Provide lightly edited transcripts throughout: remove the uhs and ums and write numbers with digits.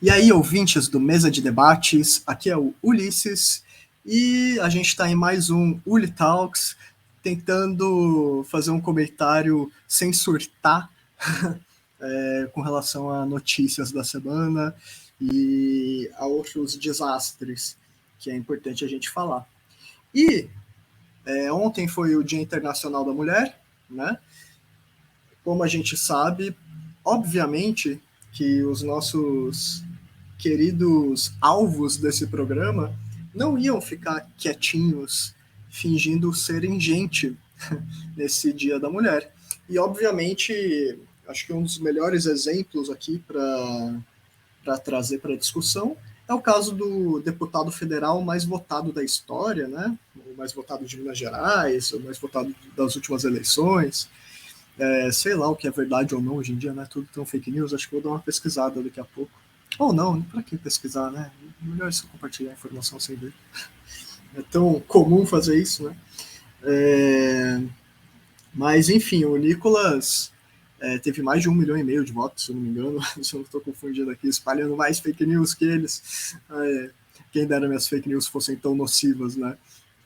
E aí, ouvintes do Mesa de Debates, aqui é o Ulisses e a gente está em mais um Uli Talks, tentando fazer um comentário sem surtar com relação a notícias da semana e a outros desastres que é importante a gente falar. E ontem foi o Dia Internacional da Mulher, né? Como a gente sabe, obviamente que os nossos queridos alvos desse programa não iam ficar quietinhos, fingindo serem gente nesse Dia da Mulher. E, obviamente, acho que um dos melhores exemplos aqui para trazer para a discussão é o caso do deputado federal mais votado da história, né? O mais votado de Minas Gerais, o mais votado das últimas eleições. Sei lá o que é verdade ou não hoje em dia, né? Tudo tão fake news. Acho que vou dar uma pesquisada daqui a pouco. Ou não, para que pesquisar, né? Melhor se compartilhar a informação sem ver. É tão comum fazer isso, né? Mas, enfim, o Nicolas teve mais de 1,5 milhão de votos, se eu não me engano. Se eu não estou confundindo aqui, espalhando mais fake news que eles. Quem dera minhas fake news fossem tão nocivas, né?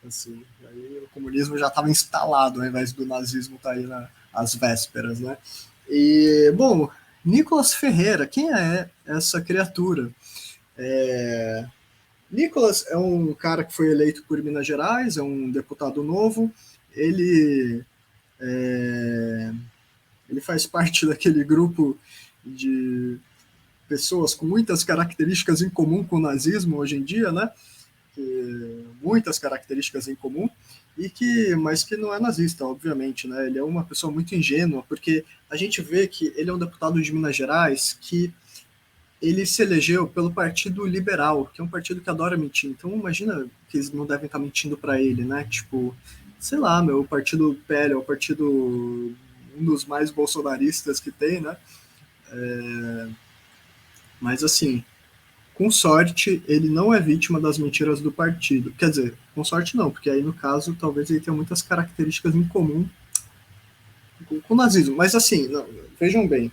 Assim, aí o comunismo já estava instalado, ao invés do nazismo estar aí às vésperas, né? E, bom, Nicolas Ferreira, quem é essa criatura? Nicolas é um cara que foi eleito por Minas Gerais, é um deputado novo. Ele faz parte daquele grupo de pessoas com muitas características em comum com o nazismo hoje em dia, né? Muitas características em comum, mas que não é nazista, obviamente, né? Ele é uma pessoa muito ingênua, porque a gente vê que ele é um deputado de Minas Gerais que ele se elegeu pelo Partido Liberal, que é um partido que adora mentir. Então, imagina que eles não devem estar mentindo para ele, né? Tipo, sei lá, o partido PL é o partido um dos mais bolsonaristas que tem, né? Mas, assim, com sorte, ele não é vítima das mentiras do partido. Quer dizer, com sorte não, porque aí, no caso, talvez ele tenha muitas características em comum com o nazismo. Mas, assim, não, vejam bem,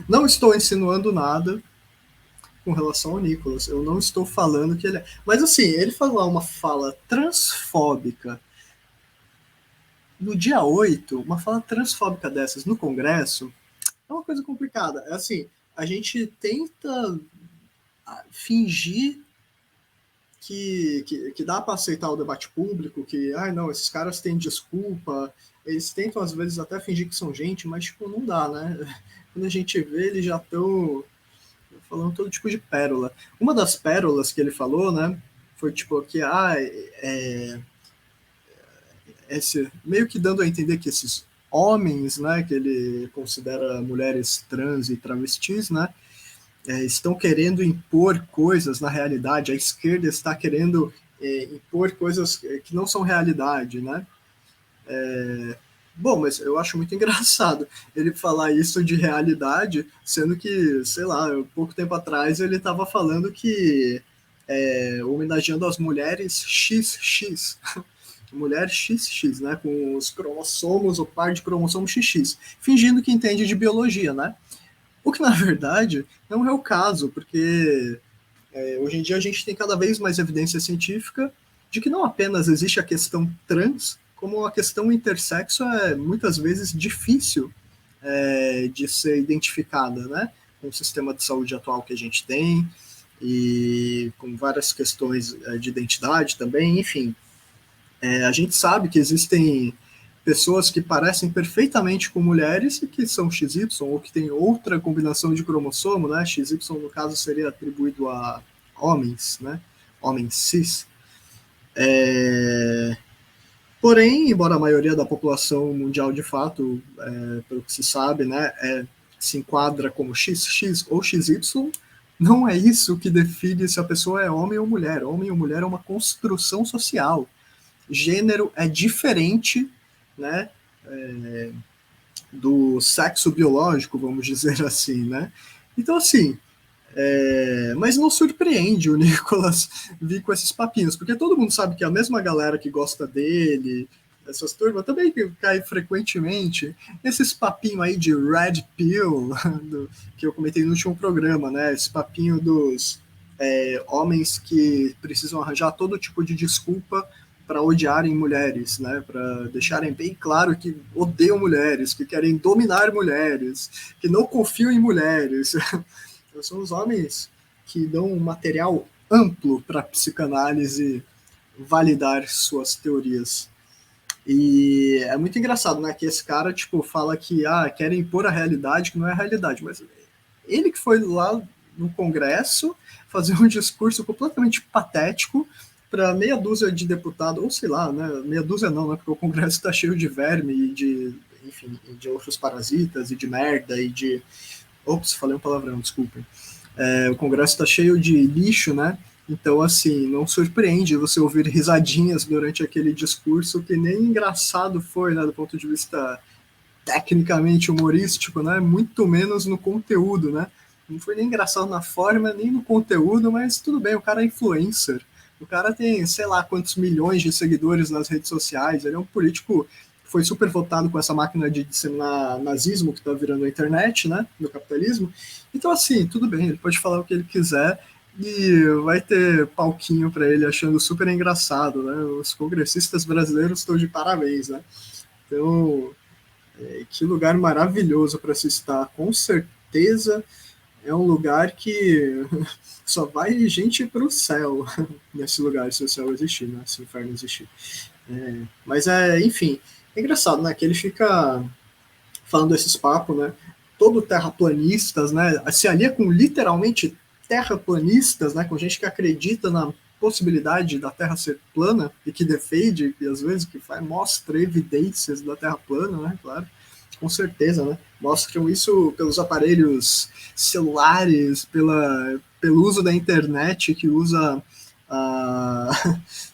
não estou insinuando nada com relação ao Nicolas. Eu não estou falando que ele é. Mas assim, ele falar uma fala transfóbica no dia 8, uma fala transfóbica dessas no Congresso, é uma coisa complicada. É assim, a gente tenta fingir que dá para aceitar o debate público, que, não, esses caras têm desculpa, eles tentam às vezes até fingir que são gente, mas tipo, não dá, né? Quando a gente vê, eles já estão falando todo tipo de pérola. Uma das pérolas que ele falou, né, foi tipo que meio que dando a entender que esses homens, né, que ele considera mulheres trans e travestis, né, estão querendo impor coisas na realidade. A esquerda está querendo impor coisas que não são realidade, né? Bom, mas eu acho muito engraçado ele falar isso de realidade, sendo que, sei lá, pouco tempo atrás ele estava falando que homenageando as mulheres XX, mulher XX, né, com os cromossomos, o par de cromossomos XX, fingindo que entende de biologia, né? O que, na verdade, não é o caso, porque hoje em dia a gente tem cada vez mais evidência científica de que não apenas existe a questão trans, como a questão intersexo é muitas vezes difícil de ser identificada, né? Com o sistema de saúde atual que a gente tem e com várias questões de identidade também, enfim. A gente sabe que existem pessoas que parecem perfeitamente com mulheres e que são XY ou que têm outra combinação de cromossomo, né? XY, no caso, seria atribuído a homens, né? Homens cis. Porém, embora a maioria da população mundial, de fato, pelo que se sabe, né, se enquadra como XX ou XY, não é isso que define se a pessoa é homem ou mulher. Homem ou mulher é uma construção social. Gênero é diferente, né, do sexo biológico, vamos dizer assim, né? Então, assim, mas não surpreende o Nicolas vir com esses papinhos, porque todo mundo sabe que a mesma galera que gosta dele, essas turmas também que cai frequentemente. Esses papinho aí de Red Pill, que eu comentei no último programa, né? Esse papinho dos homens que precisam arranjar todo tipo de desculpa para odiarem mulheres, né? Para deixarem bem claro que odeiam mulheres, que querem dominar mulheres, que não confiam em mulheres. São os homens que dão um material amplo para a psicanálise validar suas teorias. E é muito engraçado, né? Que esse cara, tipo, fala que querem impor a realidade, que não é a realidade, mas ele que foi lá no Congresso fazer um discurso completamente patético para meia dúzia de deputados, ou sei lá, né? Meia dúzia não, né? Porque o Congresso está cheio de verme e de, enfim, de outros parasitas e de merda e de. Ops, falei um palavrão, desculpem. O Congresso está cheio de lixo, né? Então, assim, não surpreende você ouvir risadinhas durante aquele discurso que nem engraçado foi, né, do ponto de vista tecnicamente humorístico, né? Muito menos no conteúdo, né? Não foi nem engraçado na forma, nem no conteúdo, mas tudo bem, o cara é influencer. O cara tem, sei lá, quantos milhões de seguidores nas redes sociais. Ele é um político que foi super votado com essa máquina de disseminar nazismo que está virando a internet, né? No capitalismo. Então, assim, tudo bem, ele pode falar o que ele quiser e vai ter palquinho para ele achando super engraçado, né? Os congressistas brasileiros estão de parabéns, né? Então, que lugar maravilhoso para se estar, com certeza é um lugar que só vai gente para o céu nesse lugar, se o céu existir, né? Se o inferno existir. Mas enfim, é engraçado, né? Que ele fica falando desses papos, né? Todo terraplanistas, né? Se alia com literalmente terraplanistas, né? Com gente que acredita na possibilidade da Terra ser plana e que defende, e às vezes que mostra evidências da Terra plana, né? Claro, com certeza, né? Mostram isso pelos aparelhos celulares, pelo uso da internet que usa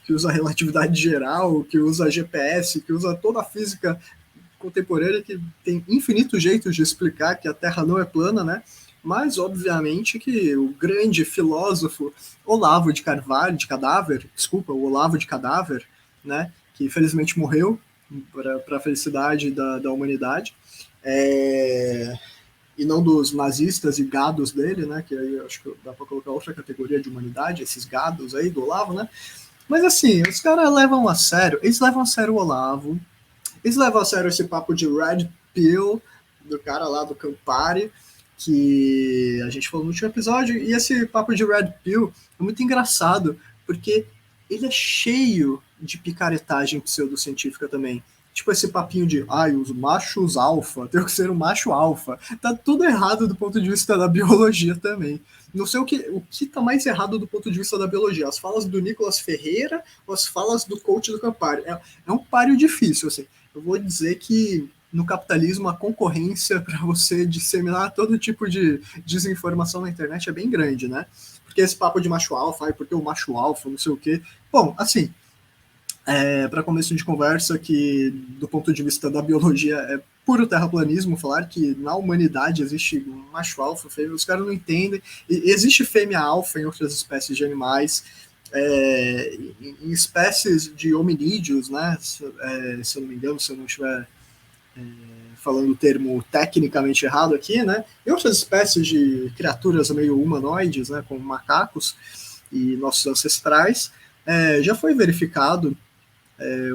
que usa a relatividade geral, que usa GPS, que usa toda a física contemporânea, que tem infinitos jeitos de explicar que a Terra não é plana, né? Mas, obviamente, que o grande filósofo Olavo de Carvalho, o Olavo de Cadáver, né? Que infelizmente morreu para a felicidade da humanidade, e não dos nazistas e gados dele, né? Que aí eu acho que dá para colocar outra categoria de humanidade, esses gados aí do Olavo, né? Mas assim, os caras levam a sério, eles levam a sério o Olavo, eles levam a sério esse papo de Red Pill do cara lá do Campari, que a gente falou no último episódio, e esse papo de Red Pill é muito engraçado, porque ele é cheio de picaretagem pseudocientífica também. Tipo esse papinho de, os machos alfa, tem que ser um macho alfa. Tá tudo errado do ponto de vista da biologia também. Não sei o que tá mais errado do ponto de vista da biologia, as falas do Nicolas Ferreira ou as falas do coach do Campari. É um páreo difícil, assim. Eu vou dizer que no capitalismo a concorrência para você disseminar todo tipo de desinformação na internet é bem grande, né? Porque esse papo de macho alfa, porque o macho alfa, não sei o quê. Bom, assim, para começo de conversa, que do ponto de vista da biologia é puro terraplanismo falar que na humanidade existe macho alfa, fêmea, os caras não entendem. E existe fêmea alfa em outras espécies de animais, em espécies de hominídeos, né? Se eu não me engano, se eu não estiver falando o termo tecnicamente errado aqui, né? E outras espécies de criaturas meio humanoides, né? Como macacos e nossos ancestrais, já foi verificado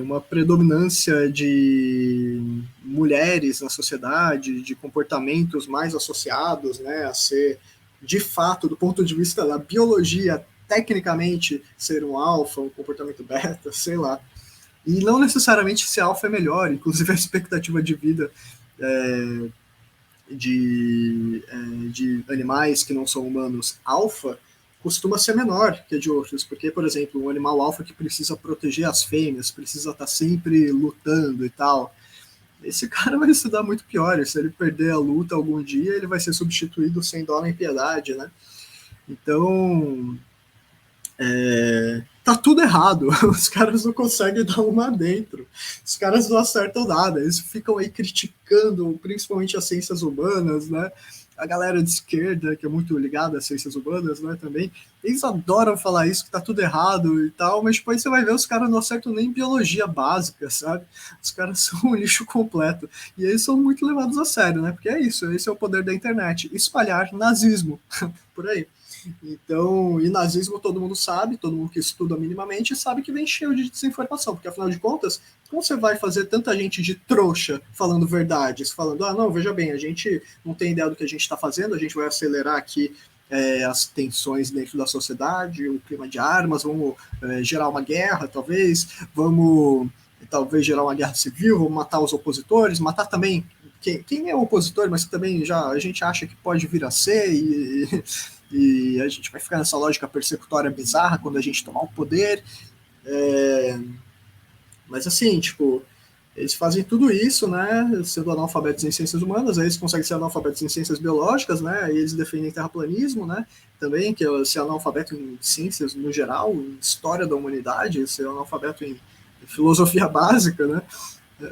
uma predominância de mulheres na sociedade, de comportamentos mais associados, né, a ser, de fato, do ponto de vista da biologia, tecnicamente, ser um alfa, um comportamento beta, sei lá. E não necessariamente ser alfa é melhor, inclusive a expectativa de vida de animais que não são humanos alfa costuma ser menor que a de outros, porque, por exemplo, um animal alfa que precisa proteger as fêmeas, precisa estar sempre lutando e tal, esse cara vai se dar muito pior. Se ele perder a luta algum dia, ele vai ser substituído sem dó nem piedade, né? Então, tá tudo errado. Os caras não conseguem dar uma dentro. Os caras não acertam nada. Eles ficam aí criticando, principalmente as ciências humanas, né? A galera de esquerda, que é muito ligada às ciências humanas, né, também, eles adoram falar isso, que tá tudo errado e tal, mas depois você vai ver, os caras não acertam nem biologia básica, sabe? Os caras são um lixo completo. E eles são muito levados a sério, né? Porque é isso, esse é o poder da internet, espalhar nazismo, por aí. Então, e nazismo todo mundo sabe, todo mundo que estuda minimamente sabe que vem cheio de desinformação, porque afinal de contas, como você vai fazer tanta gente de trouxa falando verdades, falando, ah, não, veja bem, a gente não tem ideia do que a gente está fazendo, a gente vai acelerar aqui as tensões dentro da sociedade, o clima de armas, vamos gerar uma guerra, vamos talvez gerar uma guerra civil, vamos matar os opositores, matar também quem é opositor, mas que também já a gente acha que pode vir a ser, e a gente vai ficar nessa lógica persecutória bizarra quando a gente tomar o poder. Mas assim, tipo, eles fazem tudo isso, né, sendo analfabetos em ciências humanas, aí eles conseguem ser analfabetos em ciências biológicas, né, aí eles defendem terraplanismo, né, também, que é ser analfabeto em ciências no geral, em história da humanidade, ser analfabeto em filosofia básica, né,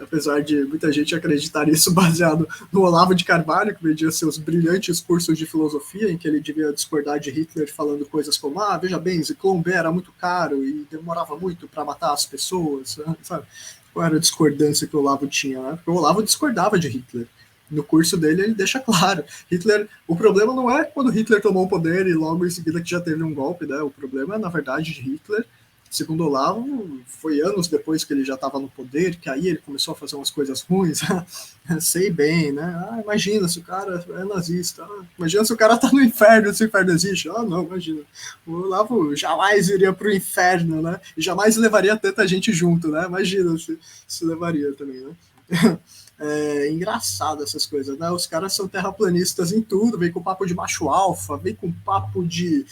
apesar de muita gente acreditar nisso baseado no Olavo de Carvalho, que vendia seus brilhantes cursos de filosofia, em que ele devia discordar de Hitler falando coisas como, ah, veja bem, Zyklon B era muito caro e demorava muito para matar as pessoas, sabe? Qual era a discordância que o Olavo tinha, né? Porque o Olavo discordava de Hitler. No curso dele ele deixa claro, Hitler, o problema não é quando Hitler tomou o poder e logo em seguida que já teve um golpe, né? O problema é, na verdade, de Hitler. Segundo Olavo, foi anos depois que ele já estava no poder, que aí ele começou a fazer umas coisas ruins. Sei bem, né? Ah, imagina se o cara é nazista. Ah, imagina se o cara tá no inferno, se o inferno existe. Ah, não, imagina. O Olavo jamais iria pro inferno, né? E jamais levaria tanta gente junto, né? Imagina se levaria também, né? É engraçado essas coisas, né? Os caras são terraplanistas em tudo, vem com papo de macho alfa, vem com papo de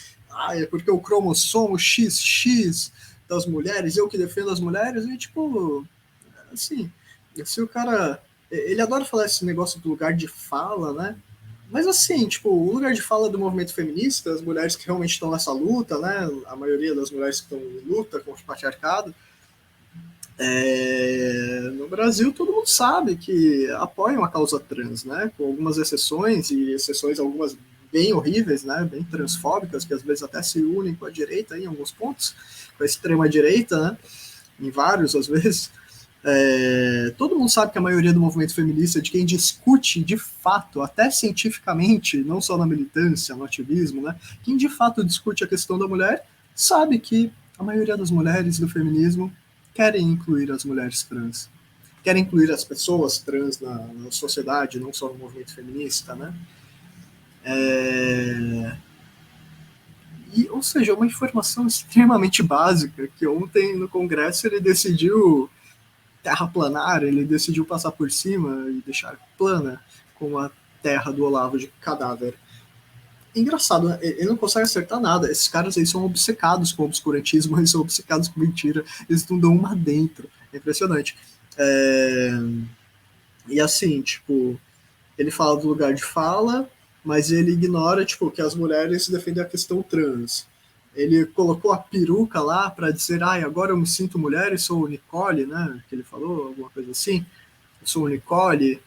é porque o cromossomo XX das mulheres, eu que defendo as mulheres, e tipo, assim, se o cara. Ele adora falar esse negócio do lugar de fala, né? Mas assim, tipo, o lugar de fala do movimento feminista, as mulheres que realmente estão nessa luta, né? A maioria das mulheres que estão em luta contra o patriarcado, no Brasil todo mundo sabe que apoiam a causa trans, né? Com algumas exceções, e exceções algumas bem horríveis, né? Bem transfóbicas, que às vezes até se unem com a direita em alguns pontos, com a extrema direita, né? Em vários, às vezes. Todo mundo sabe que a maioria do movimento feminista, de quem discute de fato, até cientificamente, não só na militância, no ativismo, né? Quem de fato discute a questão da mulher, sabe que a maioria das mulheres do feminismo querem incluir as mulheres trans, querem incluir as pessoas trans na sociedade, não só no movimento feminista, né? Ou seja, uma informação extremamente básica, que ontem no Congresso ele decidiu terraplanar, ele decidiu passar por cima e deixar plana com a terra do Olavo de cadáver. Engraçado, né? Ele não consegue acertar nada. Esses caras aí são obcecados com obscurantismo, eles são obcecados com mentira, eles não dão uma dentro. É impressionante. E assim, tipo, ele fala do lugar de fala, mas ele ignora, tipo, que as mulheres defendem a questão trans. Ele colocou a peruca lá para dizer, agora eu me sinto mulher e sou Nicole, né? Que ele falou, alguma coisa assim. Eu sou Nicole,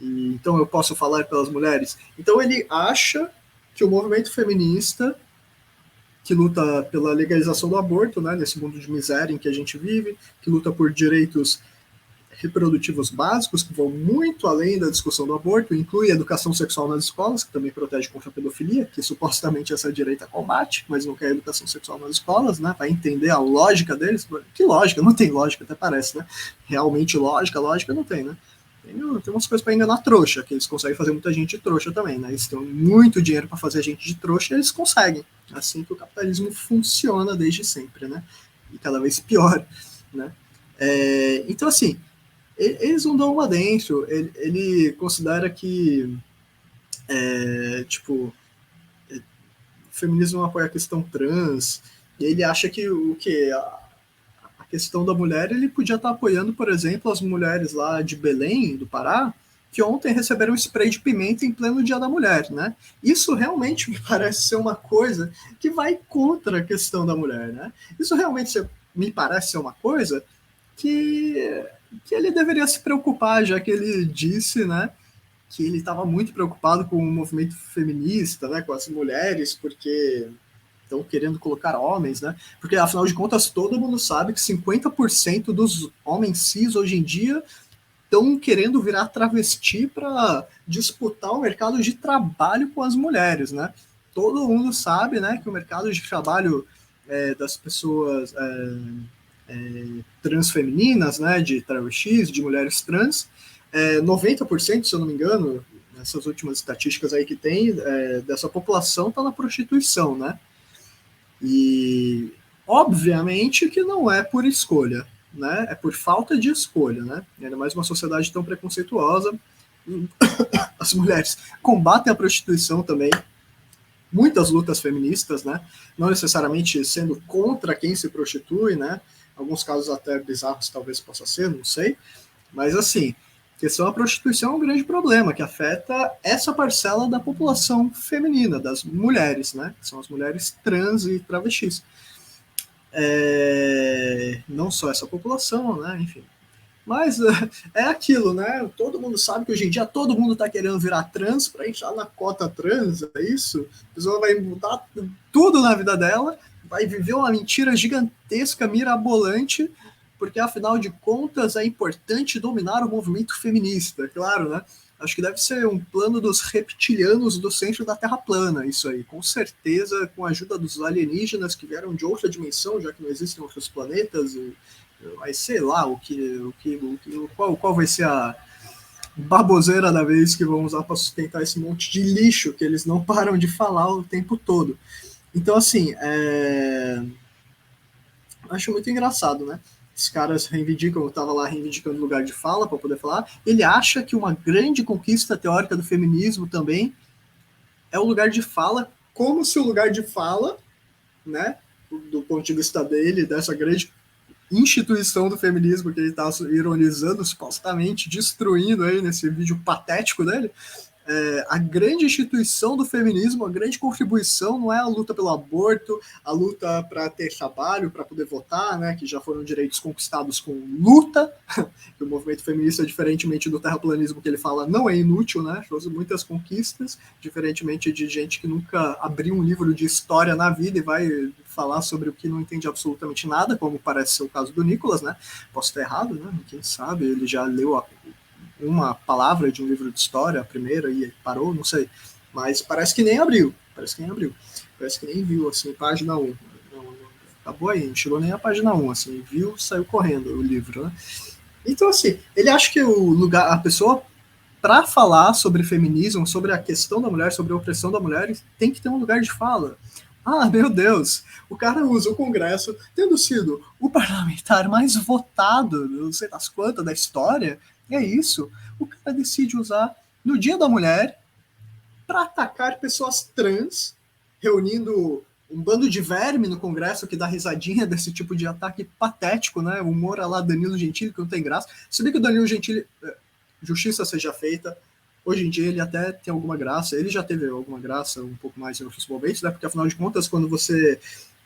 e então eu posso falar pelas mulheres. Então ele acha que o movimento feminista, que luta pela legalização do aborto, né, nesse mundo de miséria em que a gente vive, que luta por direitos reprodutivos básicos, que vão muito além da discussão do aborto, inclui a educação sexual nas escolas, que também protege contra a pedofilia, que supostamente essa direita combate, mas não quer educação sexual nas escolas, né, para entender a lógica deles. Que lógica? Não tem lógica, até parece, né? Realmente lógica não tem, né? Tem umas coisas para enganar trouxa, que eles conseguem fazer muita gente trouxa também, né? Eles têm muito dinheiro para fazer a gente de trouxa e eles conseguem. Assim que o capitalismo funciona desde sempre, né? E cada vez pior, né? Então, assim, eles não dão uma dentro. Ele considera que, tipo, o feminismo não apoia a questão trans, e ele acha que o que a questão da mulher, ele podia estar apoiando, por exemplo, as mulheres lá de Belém, do Pará, que ontem receberam um spray de pimenta em pleno Dia da Mulher, né? Isso realmente me parece ser uma coisa que vai contra a questão da mulher, né? Isso realmente me parece ser uma coisa que ele deveria se preocupar, já que ele disse, né, que ele estava muito preocupado com o movimento feminista, né, com as mulheres, porque estão querendo colocar homens, né? Porque, afinal de contas, todo mundo sabe que 50% dos homens cis hoje em dia estão querendo virar travesti para disputar o mercado de trabalho com as mulheres, né? Todo mundo sabe, né, que o mercado de trabalho das pessoas transfemininas, né, de travestis, de mulheres trans, 90%, se eu não me engano, nessas últimas estatísticas aí que tem, dessa população está na prostituição, né? E obviamente que não é por escolha, né? É por falta de escolha, né? Ainda mais uma sociedade tão preconceituosa. As mulheres combatem a prostituição também. Muitas lutas feministas, né? Não necessariamente sendo contra quem se prostitui, né? Alguns casos até bizarros talvez possa ser, não sei. Mas assim, a questão da prostituição é um grande problema que afeta essa parcela da população feminina, das mulheres, né? Que são as mulheres trans e travestis. Não só essa população, né? Enfim. Mas é aquilo, né? Todo mundo sabe que hoje em dia todo mundo está querendo virar trans para entrar na cota trans, é isso? A pessoa vai mudar tudo na vida dela, vai viver uma mentira gigantesca, mirabolante, porque afinal de contas é importante dominar o movimento feminista, claro, né? Acho que deve ser um plano dos reptilianos do centro da Terra plana, isso aí, com certeza, com a ajuda dos alienígenas que vieram de outra dimensão, já que não existem outros planetas, mas sei lá qual vai ser a baboseira da vez que vão usar para sustentar esse monte de lixo que eles não param de falar o tempo todo. Então, assim, acho muito engraçado, né? Os caras reivindicam, eu estava lá reivindicando lugar de fala para poder falar. Ele acha que uma grande conquista teórica do feminismo também é o lugar de fala, como se o lugar de fala, né, do ponto de vista dele, dessa grande instituição do feminismo que ele está ironizando, supostamente destruindo aí nesse vídeo patético dele, a grande instituição do feminismo, a grande contribuição não é a luta pelo aborto, a luta para ter trabalho, para poder votar, né, que já foram direitos conquistados com luta, que o movimento feminista, diferentemente do terraplanismo que ele fala, não é inútil, né, trouxe muitas conquistas, diferentemente de gente que nunca abriu um livro de história na vida e vai falar sobre o que não entende absolutamente nada, como parece ser o caso do Nicolas, né, posso estar errado, né, quem sabe, ele já leu uma palavra de um livro de história, a primeira, e parou, não sei. Mas parece que nem abriu. Parece que nem viu, assim, página 1. Acabou aí, não chegou nem a página 1, assim, viu, saiu correndo o livro, né? Então, assim, ele acha que o lugar, a pessoa, para falar sobre feminismo, sobre a questão da mulher, sobre a opressão da mulher, tem que ter um lugar de fala. Ah, meu Deus, o cara usa o Congresso, tendo sido o parlamentar mais votado, não sei das quantas, da história, é isso. O cara decide usar no Dia da Mulher para atacar pessoas trans, reunindo um bando de verme no Congresso que dá risadinha desse tipo de ataque patético, né? O humor lá Danilo Gentili, que não tem graça. Se bem que o Danilo Gentili, justiça seja feita, hoje em dia ele até tem alguma graça, ele já teve alguma graça um pouco mais em outros momentos, né? Porque afinal de contas, quando você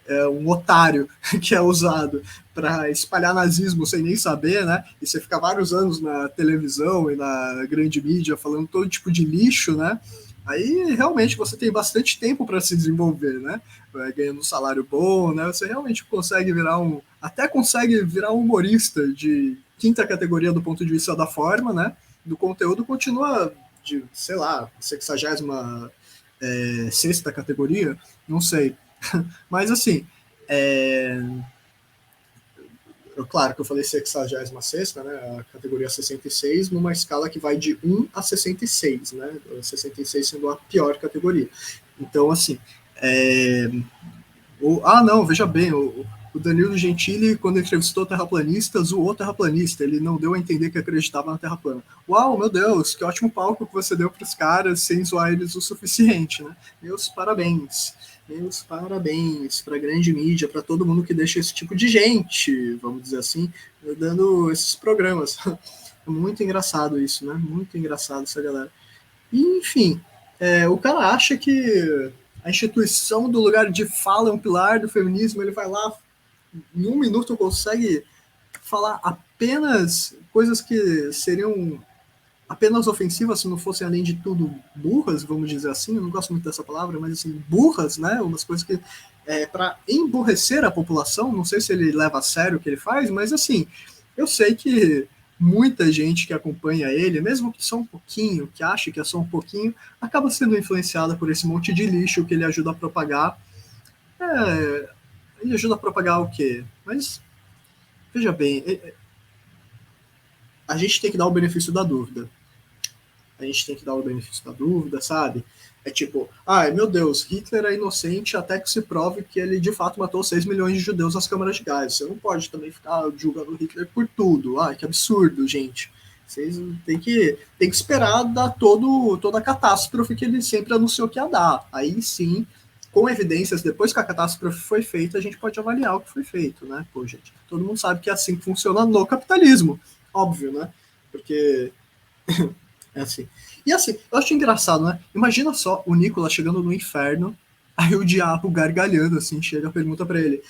é um otário que é usado para espalhar nazismo sem nem saber, né? E você fica vários anos na televisão e na grande mídia falando todo tipo de lixo, né? Aí realmente você tem bastante tempo para se desenvolver, né? Ganhando um salário bom, né? Você realmente consegue até consegue virar um humorista de quinta categoria do ponto de vista da forma, né? Do conteúdo continua de, sei lá, 66ª sexta categoria, não sei. Mas assim, claro que eu falei 66ª, né, a categoria 66, numa escala que vai de 1 a 66, né, 66 sendo a pior categoria. Então, assim, não, veja bem, o Danilo Gentili, quando entrevistou terraplanistas, zoou terraplanista, ele não deu a entender que acreditava na Terra plana. Uau, meu Deus, que ótimo palco que você deu para os caras sem zoar eles o suficiente, né? Meus parabéns para a grande mídia, para todo mundo que deixa esse tipo de gente, vamos dizer assim, dando esses programas. É muito engraçado isso, né? Muito engraçado essa galera. E, enfim, o cara acha que a instituição do lugar de fala é um pilar do feminismo, ele vai lá, em um minuto consegue falar apenas coisas que seriam apenas ofensivas se não fossem, além de tudo, burras, vamos dizer assim. Eu não gosto muito dessa palavra, mas assim, burras, né? Umas coisas que para emburrecer a população. Não sei se ele leva a sério o que ele faz, mas assim, eu sei que muita gente que acompanha ele, mesmo que só um pouquinho, que acha que é só um pouquinho, acaba sendo influenciada por esse monte de lixo que ele ajuda a propagar. Ele ajuda a propagar o quê? Mas, veja bem, a gente tem que dar o benefício da dúvida. A gente tem que dar o benefício da dúvida, sabe? É tipo, ai meu Deus, Hitler é inocente até que se prove que ele de fato matou 6 milhões de judeus nas câmaras de gás. Você não pode também ficar julgando Hitler por tudo. Ai, que absurdo, gente. Vocês têm que esperar dar toda a catástrofe que ele sempre anunciou que ia dar. Aí sim, com evidências, depois que a catástrofe foi feita, a gente pode avaliar o que foi feito, né? Pô, gente, todo mundo sabe que é assim que funciona no capitalismo. Óbvio, né? Porque é assim. E assim, eu acho engraçado, né? Imagina só o Nicolas chegando no inferno, aí o diabo gargalhando, assim, chega e pergunta pra ele: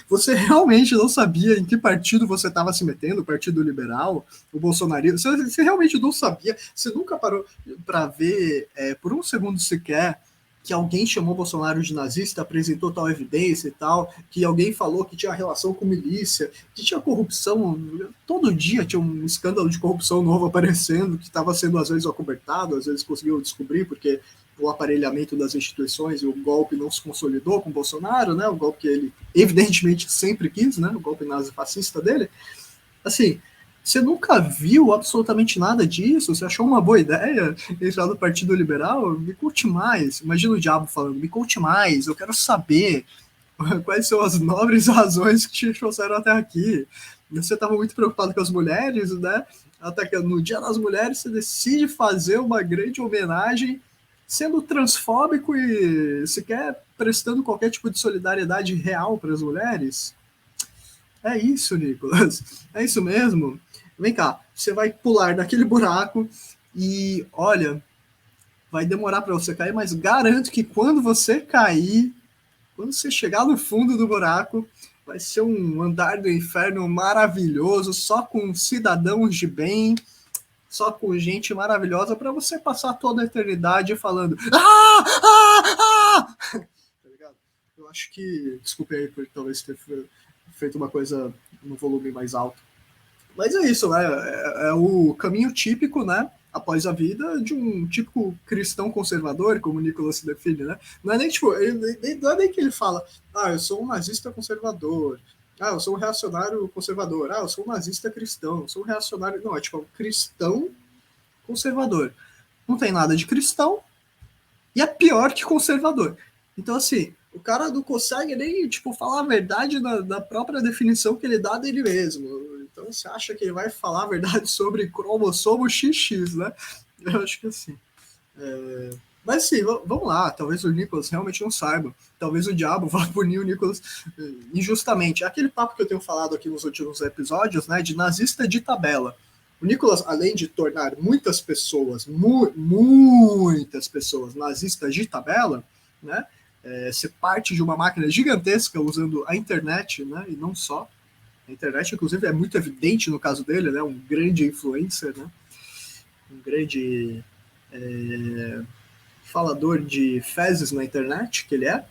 Você realmente não sabia em que partido você estava se metendo? O Partido Liberal? O bolsonarismo? Você realmente não sabia? Você nunca parou pra ver, por um segundo sequer, que alguém chamou Bolsonaro de nazista, apresentou tal evidência e tal, que alguém falou que tinha relação com milícia, que tinha corrupção, todo dia tinha um escândalo de corrupção novo aparecendo, que estava sendo às vezes acobertado, às vezes conseguiu descobrir, porque o aparelhamento das instituições e o golpe não se consolidou com o Bolsonaro, né? O golpe que ele evidentemente sempre quis, né? O golpe nazi-fascista dele. Assim, você nunca viu absolutamente nada disso? Você achou uma boa ideia entrar no Partido Liberal? Me conte mais. Imagina o diabo falando, me conte mais, eu quero saber quais são as nobres razões que te trouxeram até aqui. Você estava muito preocupado com as mulheres, né? Até que no Dia das Mulheres você decide fazer uma grande homenagem sendo transfóbico e sequer prestando qualquer tipo de solidariedade real para as mulheres. É isso, Nicolas. É isso mesmo. Vem cá, você vai pular daquele buraco e, olha, vai demorar para você cair, mas garanto que quando você cair, quando você chegar no fundo do buraco, vai ser um andar do inferno maravilhoso, só com cidadãos de bem, só com gente maravilhosa, para você passar toda a eternidade falando: Ah! Ah! Ah! Tá ligado? Eu acho que. Desculpe aí por talvez ter feito uma coisa no volume mais alto. Mas é isso, né? É o caminho típico, né? Após a vida de um típico cristão conservador, como o Nicolas se define, né? Não é nem tipo, não é nem que ele fala, eu sou um nazista conservador, eu sou um reacionário conservador, eu sou um nazista cristão, eu sou um reacionário. Não, é tipo um cristão conservador. Não tem nada de cristão e é pior que conservador. Então, assim, o cara não consegue nem, tipo, falar a verdade na própria definição que ele dá dele mesmo. Então, você acha que ele vai falar a verdade sobre cromossomo XX, né? Eu acho que assim. Mas sim, vamos lá. Talvez o Nicolas realmente não saiba. Talvez o diabo vá punir o Nicolas injustamente. É aquele papo que eu tenho falado aqui nos últimos episódios, né? De nazista de tabela. O Nicolas, além de tornar muitas pessoas, muitas pessoas nazistas de tabela, né? Ser parte de uma máquina gigantesca usando a internet, né? E não só. A internet, inclusive, é muito evidente no caso dele, né? Um grande influencer, né? Um grande falador de fezes na internet, que ele é,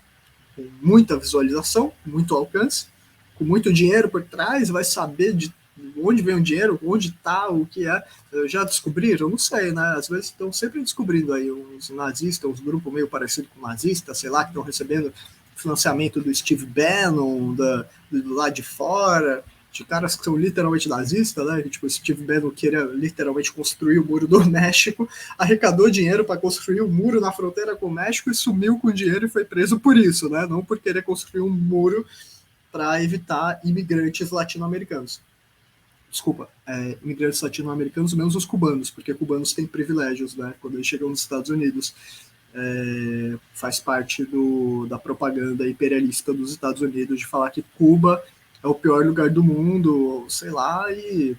com muita visualização, muito alcance, com muito dinheiro por trás, vai saber de onde vem o dinheiro, onde está, o que é. Já descobriram? Não sei, né? Às vezes estão sempre descobrindo aí uns nazistas, uns grupos meio parecidos com nazistas, sei lá, que estão recebendo financiamento do Steve Bannon, do lado de fora, de caras que são literalmente nazistas, né? Tipo, o Steve Bannon queria literalmente construir o muro do México, arrecadou dinheiro para construir um muro na fronteira com o México e sumiu com o dinheiro e foi preso por isso, né? Não por querer construir um muro para evitar imigrantes latino-americanos. Desculpa, imigrantes latino-americanos, menos os cubanos, porque cubanos têm privilégios, né? Quando eles chegam nos Estados Unidos. Faz parte da propaganda imperialista dos Estados Unidos de falar que Cuba é o pior lugar do mundo, sei lá, e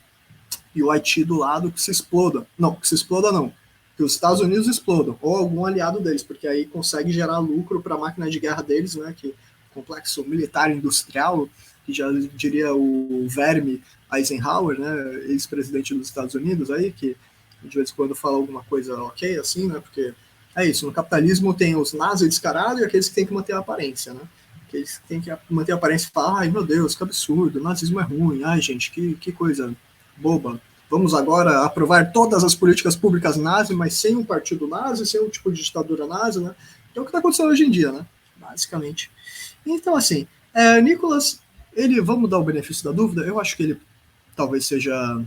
e o Haiti do lado que se exploda. Não, que se exploda não. Que os Estados Unidos explodam, ou algum aliado deles, porque aí consegue gerar lucro para a máquina de guerra deles, né, que complexo militar industrial, que já diria o verme Eisenhower, né, ex-presidente dos Estados Unidos, aí, que de vez em quando fala alguma coisa ok, assim, né, porque é isso, no capitalismo tem os nazis descarados e aqueles que têm que manter a aparência, né, aqueles que têm que manter a aparência e falar, ai meu Deus, que absurdo, o nazismo é ruim, ai gente, que coisa boba. Vamos agora aprovar todas as políticas públicas nazi, mas sem um partido nazi, sem um tipo de ditadura nazi, né? Que é o que está acontecendo hoje em dia, né? Basicamente. Então, assim, Nicolas, ele, vamos dar o benefício da dúvida, eu acho que ele talvez seja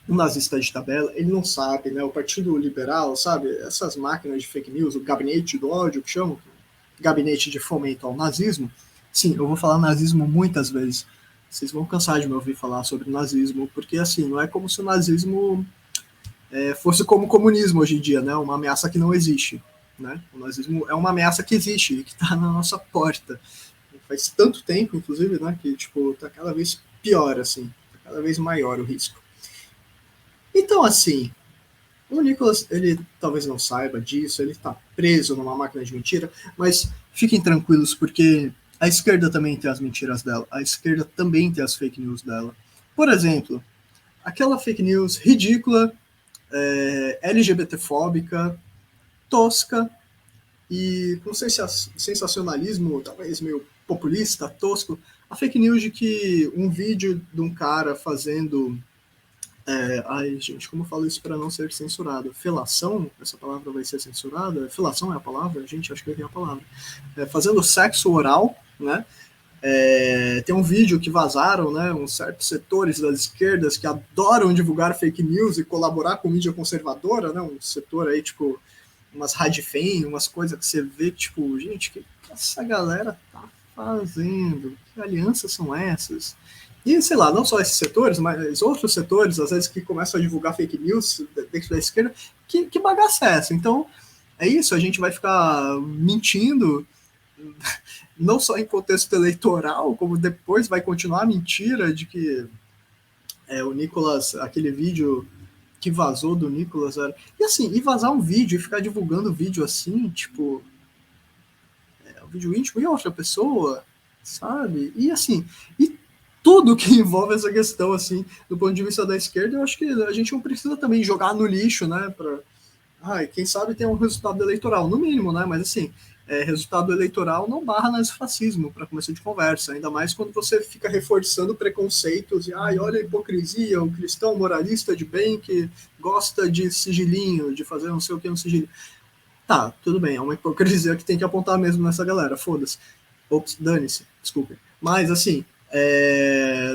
um nazista de tabela, ele não sabe, né? O Partido Liberal, sabe? Essas máquinas de fake news, o gabinete do ódio, que chamam, gabinete de fomento ao nazismo. Sim, eu vou falar nazismo muitas vezes. Vocês vão cansar de me ouvir falar sobre nazismo, porque, assim, não é como se o nazismo fosse como o comunismo hoje em dia, né? Uma ameaça que não existe, né? O nazismo é uma ameaça que existe e que está na nossa porta. Faz tanto tempo, inclusive, né? Que, tipo, tá cada vez pior, assim. Tá cada vez maior o risco. Então, assim, o Nicolas, ele talvez não saiba disso, ele está preso numa máquina de mentira, mas fiquem tranquilos, porque a esquerda também tem as mentiras dela, a esquerda também tem as fake news dela. Por exemplo, aquela fake news ridícula, LGBTfóbica, tosca e com sensacionalismo, talvez meio populista, tosco, a fake news de que um vídeo de um cara fazendo ai, gente, como eu falo isso para não ser censurado? Felação? Essa palavra vai ser censurada? Felação é a palavra? Gente, acho que é a palavra. Fazendo sexo oral, né? Tem um vídeo que vazaram, né? Uns certos setores das esquerdas que adoram divulgar fake news e colaborar com mídia conservadora, né? Um setor aí, tipo, umas radifem, umas coisas que você vê, tipo, gente, o que essa galera tá fazendo? Que alianças são essas? E, sei lá, não só esses setores, mas outros setores, às vezes, que começam a divulgar fake news dentro da esquerda, que bagaça é essa? Então, é isso, a gente vai ficar mentindo, não só em contexto eleitoral, como depois vai continuar a mentira de que o Nicolas, aquele vídeo que vazou do Nicolas, era... E assim, e vazar um vídeo e ficar divulgando vídeo assim, tipo, um vídeo íntimo e outra pessoa, sabe? E assim, e tudo que envolve essa questão, assim, do ponto de vista da esquerda, eu acho que a gente não precisa também jogar no lixo, né? Quem sabe tem um resultado eleitoral, no mínimo, né? Mas assim, resultado eleitoral não barra nazifascismo, para começar de conversa, ainda mais quando você fica reforçando preconceitos e, olha a hipocrisia, o cristão moralista de bem que gosta de sigilinho, de fazer não sei o que no sigilinho. Tá, tudo bem, é uma hipocrisia que tem que apontar mesmo nessa galera, foda-se. Ops, dane-se, desculpe. Mas, assim,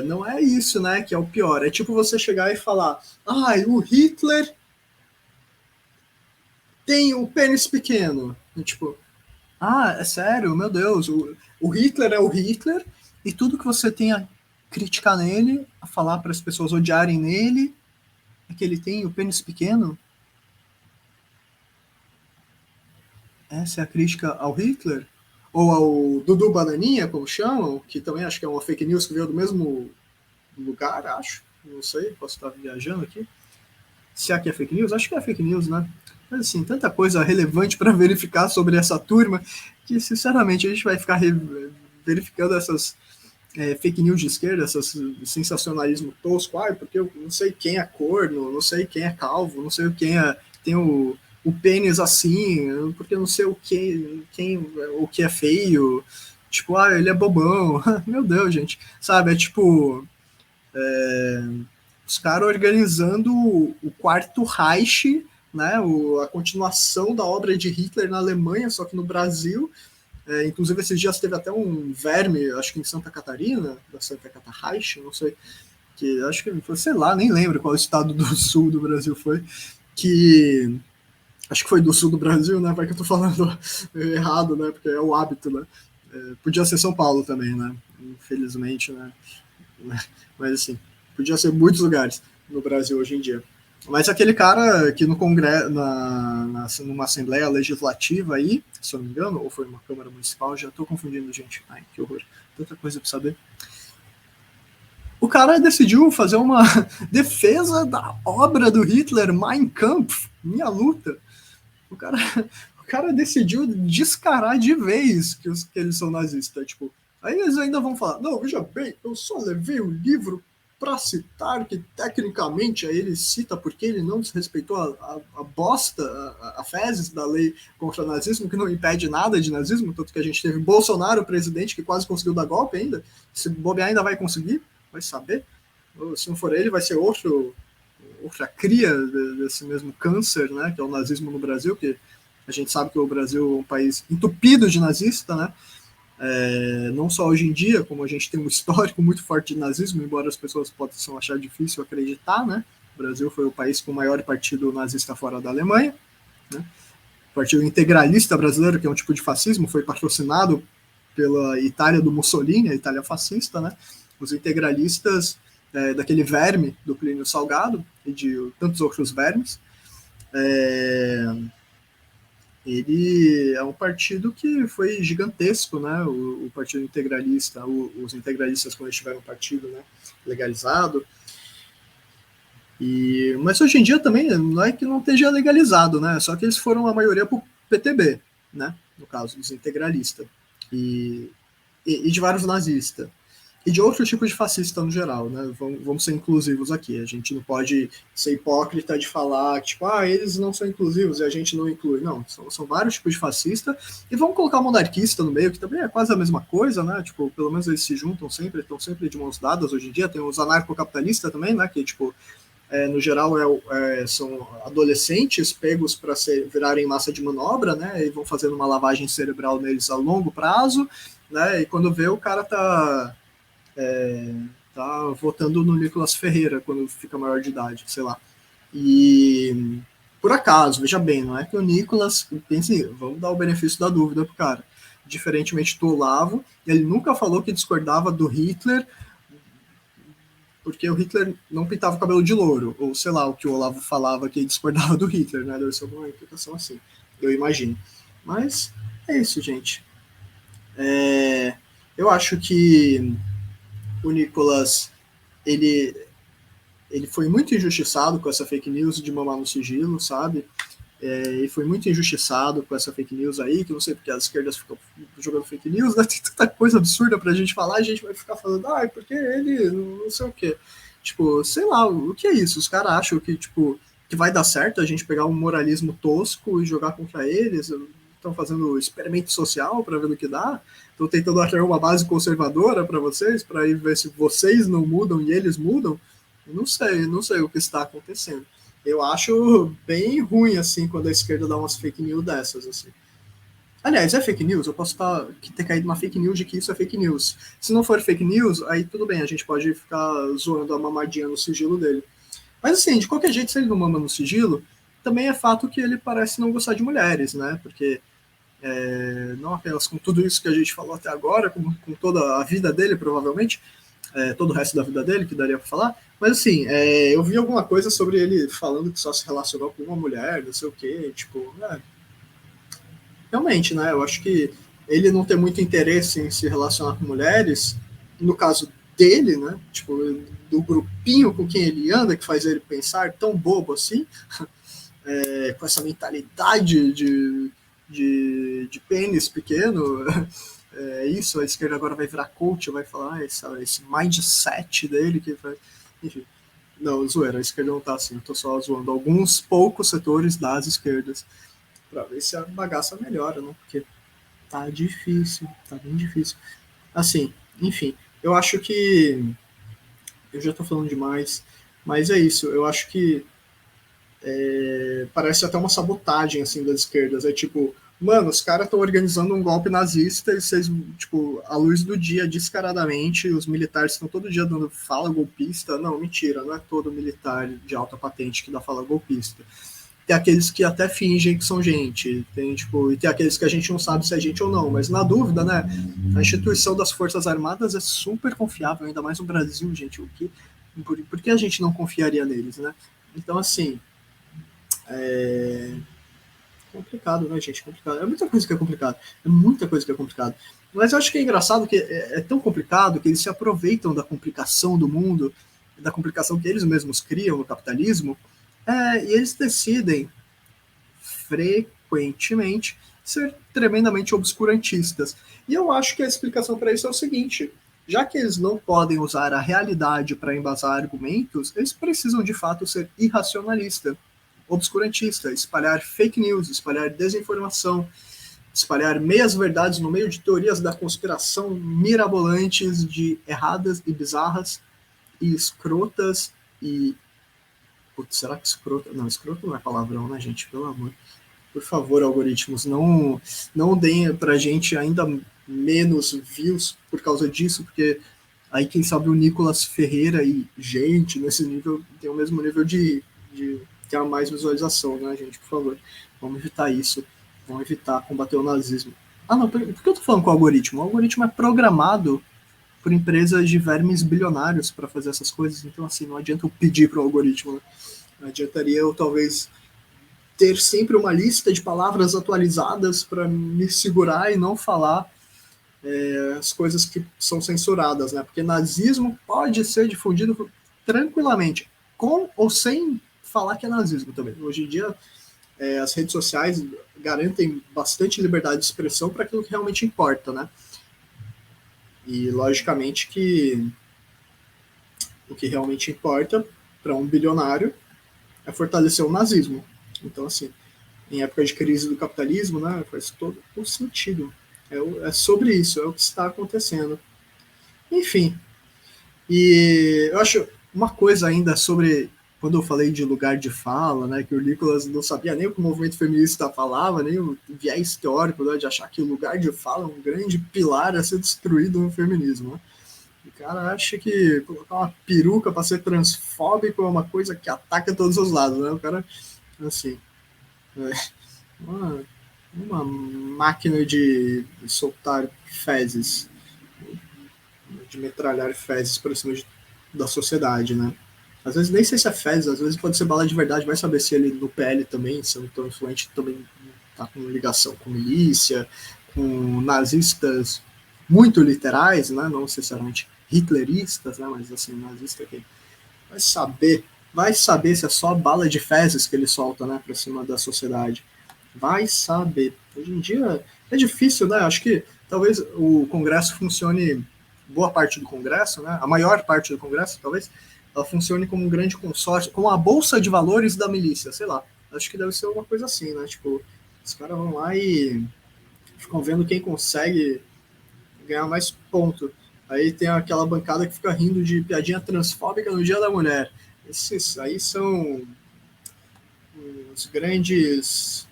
não é isso, né, que é o pior. É tipo você chegar e falar, o Hitler tem o pênis pequeno. E, tipo, é sério, meu Deus, o Hitler é o Hitler e tudo que você tem a criticar nele, a falar para as pessoas odiarem nele, é que ele tem o pênis pequeno? Essa é a crítica ao Hitler? Ou ao Dudu Bananinha, como chamam, que também acho que é uma fake news que veio do mesmo lugar, acho. Não sei, posso estar viajando aqui. Se aqui é fake news, acho que é fake news, né? Mas assim, tanta coisa relevante para verificar sobre essa turma que, sinceramente, a gente vai ficar verificando essas fake news de esquerda, essas sensacionalismo tosco, porque eu não sei quem é corno, não sei quem é calvo, não sei quem tem o pênis assim, porque eu não sei o que é feio, tipo, ele é bobão, meu Deus, gente, sabe, é tipo os caras organizando o quarto Reich, né, a continuação da obra de Hitler na Alemanha, só que no Brasil. Inclusive, esses dias teve até um verme, acho que em Santa Catarina, da Santa Catarina, não sei, que acho que foi, sei lá, nem lembro qual estado do sul do Brasil foi, que acho que foi do sul do Brasil, né? Vai que eu tô falando errado, né? Porque é o hábito, né? Podia ser São Paulo também, né? Infelizmente, né? Mas assim, podia ser muitos lugares no Brasil hoje em dia. Mas aquele cara que no Congresso, numa Assembleia Legislativa aí, se eu não me engano, ou foi uma Câmara Municipal, já estou confundindo, gente. Ai, que horror. Tanta coisa para saber. O cara decidiu fazer uma defesa da obra do Hitler, Mein Kampf, Minha Luta. O cara decidiu descarar de vez que eles são nazistas. Tipo, aí eles ainda vão falar, não, veja bem, eu só levei o livro para citar que tecnicamente aí ele cita porque ele não desrespeitou a bosta, a fezes da lei contra o nazismo, que não impede nada de nazismo, tanto que a gente teve Bolsonaro, presidente, que quase conseguiu dar golpe ainda. Se bobear ainda vai conseguir, vai saber. Se não for ele, vai ser outra cria desse mesmo câncer, né, que é o nazismo no Brasil, que a gente sabe que o Brasil é um país entupido de nazista, né? Não só hoje em dia, como a gente tem um histórico muito forte de nazismo, embora as pessoas possam achar difícil acreditar, né? O Brasil foi o país com o maior partido nazista fora da Alemanha, né? O Partido Integralista Brasileiro, que é um tipo de fascismo, foi patrocinado pela Itália do Mussolini, a Itália fascista, né? Os integralistas daquele verme do Plínio Salgado e de tantos outros vermes, ele é um partido que foi gigantesco, né? O Partido Integralista, os integralistas quando eles tiveram um partido, né, legalizado. Mas hoje em dia também não é que não esteja legalizado, né? Só que eles foram a maioria para o PTB, né? No caso dos integralistas e de vários nazistas. E de outros tipos de fascista no geral, né? Vamos ser inclusivos aqui. A gente não pode ser hipócrita de falar, tipo, eles não são inclusivos e a gente não inclui. Não, são vários tipos de fascista. E vamos colocar o monarquista no meio, que também é quase a mesma coisa, né? Tipo, pelo menos eles se juntam sempre, estão sempre de mãos dadas hoje em dia. Tem os anarcocapitalistas também, né? Que, tipo, no geral são adolescentes pegos para virarem massa de manobra, né? E vão fazendo uma lavagem cerebral neles a longo prazo, né? E quando vê, o cara tá votando no Nicolas Ferreira quando fica maior de idade, sei lá. E por acaso, veja bem, não é que o Nicolas, pense, vamos dar o benefício da dúvida pro cara. Diferentemente do Olavo, ele nunca falou que discordava do Hitler porque o Hitler não pintava o cabelo de louro, ou sei lá, o que o Olavo falava que discordava do Hitler, né? Deve ser uma implicação assim, eu imagino. Mas é isso, gente. Eu acho que o Nicolas, ele foi muito injustiçado com essa fake news de mamar no sigilo, sabe? E foi muito injustiçado com essa fake news aí, que não sei porque as esquerdas ficam jogando fake news, né? Tem tanta coisa absurda pra gente falar, a gente vai ficar falando, porque ele não sei o quê. Tipo, sei lá, o que é isso? Os caras acham que, tipo, que vai dar certo a gente pegar um moralismo tosco e jogar contra eles? Estão fazendo experimento social para ver o que dá? Estão tentando achar uma base conservadora para vocês, para ir ver se vocês não mudam e eles mudam? Não sei o que está acontecendo. Eu acho bem ruim, assim, quando a esquerda dá umas fake news dessas, assim. Aliás, é fake news? Eu posso ter caído numa fake news de que isso é fake news. Se não for fake news, aí tudo bem, a gente pode ficar zoando a mamadinha no sigilo dele. Mas assim, de qualquer jeito, se ele não mama no sigilo, também é fato que ele parece não gostar de mulheres, né? Porque não apenas com tudo isso que a gente falou até agora, com toda a vida dele, provavelmente, todo o resto da vida dele, que daria para falar, mas assim, eu vi alguma coisa sobre ele falando que só se relacionou com uma mulher, não sei o quê, tipo, realmente, né, eu acho que ele não tem muito interesse em se relacionar com mulheres, no caso dele, né, tipo, do grupinho com quem ele anda, que faz ele pensar tão bobo assim, com essa mentalidade de pênis pequeno, isso, a esquerda agora vai virar coach, vai falar esse mindset dele, que vai... Enfim, não, zoeira, a esquerda não tá assim, eu tô só zoando alguns poucos setores das esquerdas, pra ver se a bagaça melhora, né, porque tá difícil, tá bem difícil. Assim, enfim, eu acho que eu já tô falando demais, mas é isso, eu acho que parece até uma sabotagem, assim, das esquerdas, é tipo, mano, os caras estão organizando um golpe nazista e vocês, tipo, à luz do dia, descaradamente, os militares estão todo dia dando fala golpista. Não, mentira, não é todo militar de alta patente que dá fala golpista. Tem aqueles que até fingem que são gente, e tem aqueles que a gente não sabe se é gente ou não, mas na dúvida, né, a instituição das Forças Armadas é super confiável, ainda mais no Brasil, gente, por que a gente não confiaria neles, né? Então, assim, Complicado, né, gente? Complicado. É muita coisa que é complicado. É muita coisa que é complicado. Mas eu acho que é engraçado que é tão complicado que eles se aproveitam da complicação do mundo, da complicação que eles mesmos criam no capitalismo, e eles decidem frequentemente ser tremendamente obscurantistas. E eu acho que a explicação para isso é o seguinte: já que eles não podem usar a realidade para embasar argumentos, eles precisam de fato ser irracionalista, obscurantista, espalhar fake news, espalhar desinformação, espalhar meias verdades no meio de teorias da conspiração mirabolantes, de erradas e bizarras e escrotas e. Putz, será que escroto? Não, escroto não é palavrão, né, gente? Pelo amor. Por favor, algoritmos, não deem pra gente ainda menos views por causa disso, porque aí quem sabe o Nicolas Ferreira e gente nesse nível tem o mesmo nível de ter mais visualização, né, gente? Por favor, vamos evitar isso. Vamos evitar combater o nazismo. Ah, não, por que eu tô falando com o algoritmo? O algoritmo é programado por empresas de vermes bilionários para fazer essas coisas, então assim, não adianta eu pedir pro algoritmo, né? Não adiantaria eu talvez ter sempre uma lista de palavras atualizadas para me segurar e não falar as coisas que são censuradas, né? Porque nazismo pode ser difundido tranquilamente, com ou sem falar que é nazismo também. Hoje em dia, as redes sociais garantem bastante liberdade de expressão para aquilo que realmente importa, né? E logicamente que o que realmente importa para um bilionário é fortalecer o nazismo. Então, assim, em época de crise do capitalismo, né, faz todo o sentido. É sobre isso, é o que está acontecendo. Enfim, e eu acho uma coisa ainda sobre quando eu falei de lugar de fala, né, que o Nicolas não sabia nem o que o movimento feminista falava, nem o viés teórico, né, de achar que o lugar de fala é um grande pilar a ser destruído no feminismo. Né? O cara acha que colocar uma peruca para ser transfóbico é uma coisa que ataca todos os lados, né? O cara, assim, é uma, uma máquina de soltar fezes, de metralhar fezes por cima da sociedade, né? Às vezes nem sei se é fezes, às vezes pode ser bala de verdade, vai saber se ele no PL também, sendo tão influente, também tá com ligação com milícia, com nazistas muito literais, né? Não necessariamente hitleristas, né? Mas assim, nazista que vai saber se é só bala de fezes que ele solta, né, pra cima da sociedade. Vai saber. Hoje em dia é difícil, né? Acho que talvez o Congresso funcione, boa parte do Congresso, né? A maior parte do Congresso, talvez, ela funcione como um grande consórcio, como a bolsa de valores da milícia, sei lá. Acho que deve ser uma coisa assim, né? Tipo, os caras vão lá e ficam vendo quem consegue ganhar mais ponto. Aí tem aquela bancada que fica rindo de piadinha transfóbica no Dia da Mulher. Esses aí são os grandes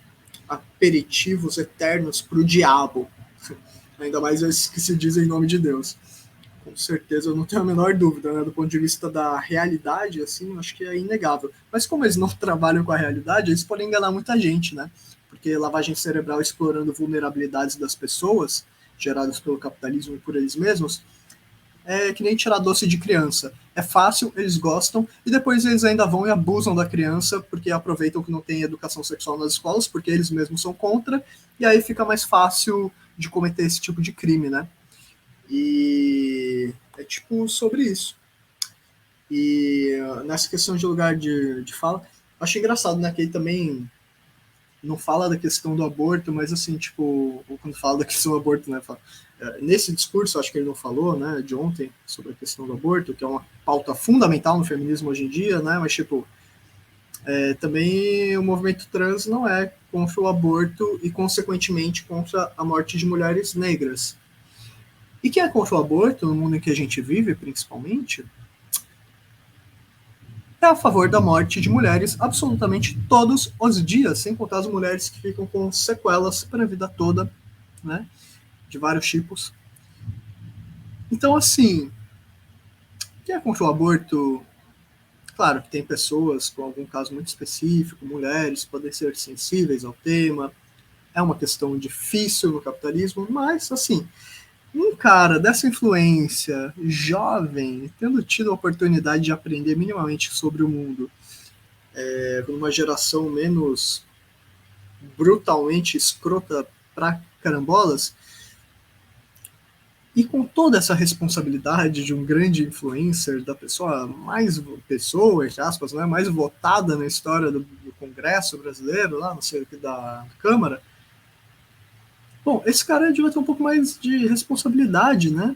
aperitivos eternos para o diabo. Ainda mais esses que se dizem em nome de Deus. Com certeza, eu não tenho a menor dúvida, né? Do ponto de vista da realidade, assim, acho que é inegável. Mas como eles não trabalham com a realidade, eles podem enganar muita gente, né? Porque lavagem cerebral explorando vulnerabilidades das pessoas, geradas pelo capitalismo e por eles mesmos, é que nem tirar doce de criança. É fácil, eles gostam, e depois eles ainda vão e abusam da criança, porque aproveitam que não tem educação sexual nas escolas, porque eles mesmos são contra, e aí fica mais fácil de cometer esse tipo de crime, né? E é tipo sobre isso. E nessa questão de lugar de fala, acho engraçado, né? Que ele também não fala da questão do aborto, mas assim, tipo, quando fala da questão do aborto, né? Fala, nesse discurso, acho que ele não falou, né, de ontem, sobre a questão do aborto, que é uma pauta fundamental no feminismo hoje em dia, né? Mas, tipo, também o movimento trans não é contra o aborto e, consequentemente, contra a morte de mulheres negras. E quem é contra o aborto, no mundo em que a gente vive, principalmente, é a favor da morte de mulheres absolutamente todos os dias, sem contar as mulheres que ficam com sequelas para a vida toda, né? De vários tipos. Então, assim, quem é contra o aborto, claro que tem pessoas com algum caso muito específico, mulheres, podem ser sensíveis ao tema, é uma questão difícil no capitalismo, mas, assim, um cara dessa influência, jovem, tendo tido a oportunidade de aprender minimamente sobre o mundo, com uma geração menos brutalmente escrota pra carambolas, e com toda essa responsabilidade de um grande influencer, da pessoa, entre aspas, né, mais votada na história do Congresso brasileiro, lá, não sei o que, da Câmara, bom, esse cara devia ter um pouco mais de responsabilidade, né?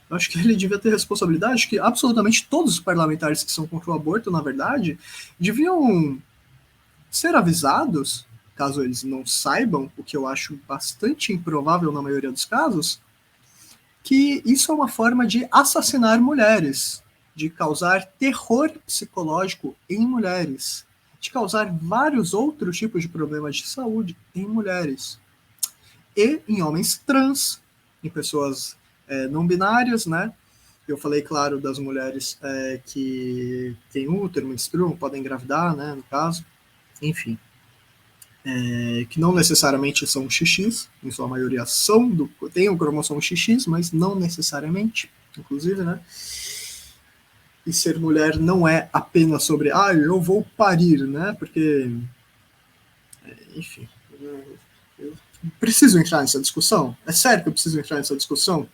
Eu acho que ele devia ter responsabilidade, que absolutamente todos os parlamentares que são contra o aborto, na verdade, deviam ser avisados, caso eles não saibam, o que eu acho bastante improvável na maioria dos casos, que isso é uma forma de assassinar mulheres, de causar terror psicológico em mulheres, de causar vários outros tipos de problemas de saúde em mulheres e em homens trans, em pessoas não binárias, né? Eu falei, claro, das mulheres que têm útero, menstruam, podem engravidar, né, no caso, enfim. Que não necessariamente são XX, em sua maioria tem o cromossomo XX, mas não necessariamente, inclusive, né? E ser mulher não é apenas sobre, eu vou parir, né? Porque, enfim, eu preciso entrar nessa discussão? É sério que eu preciso entrar nessa discussão?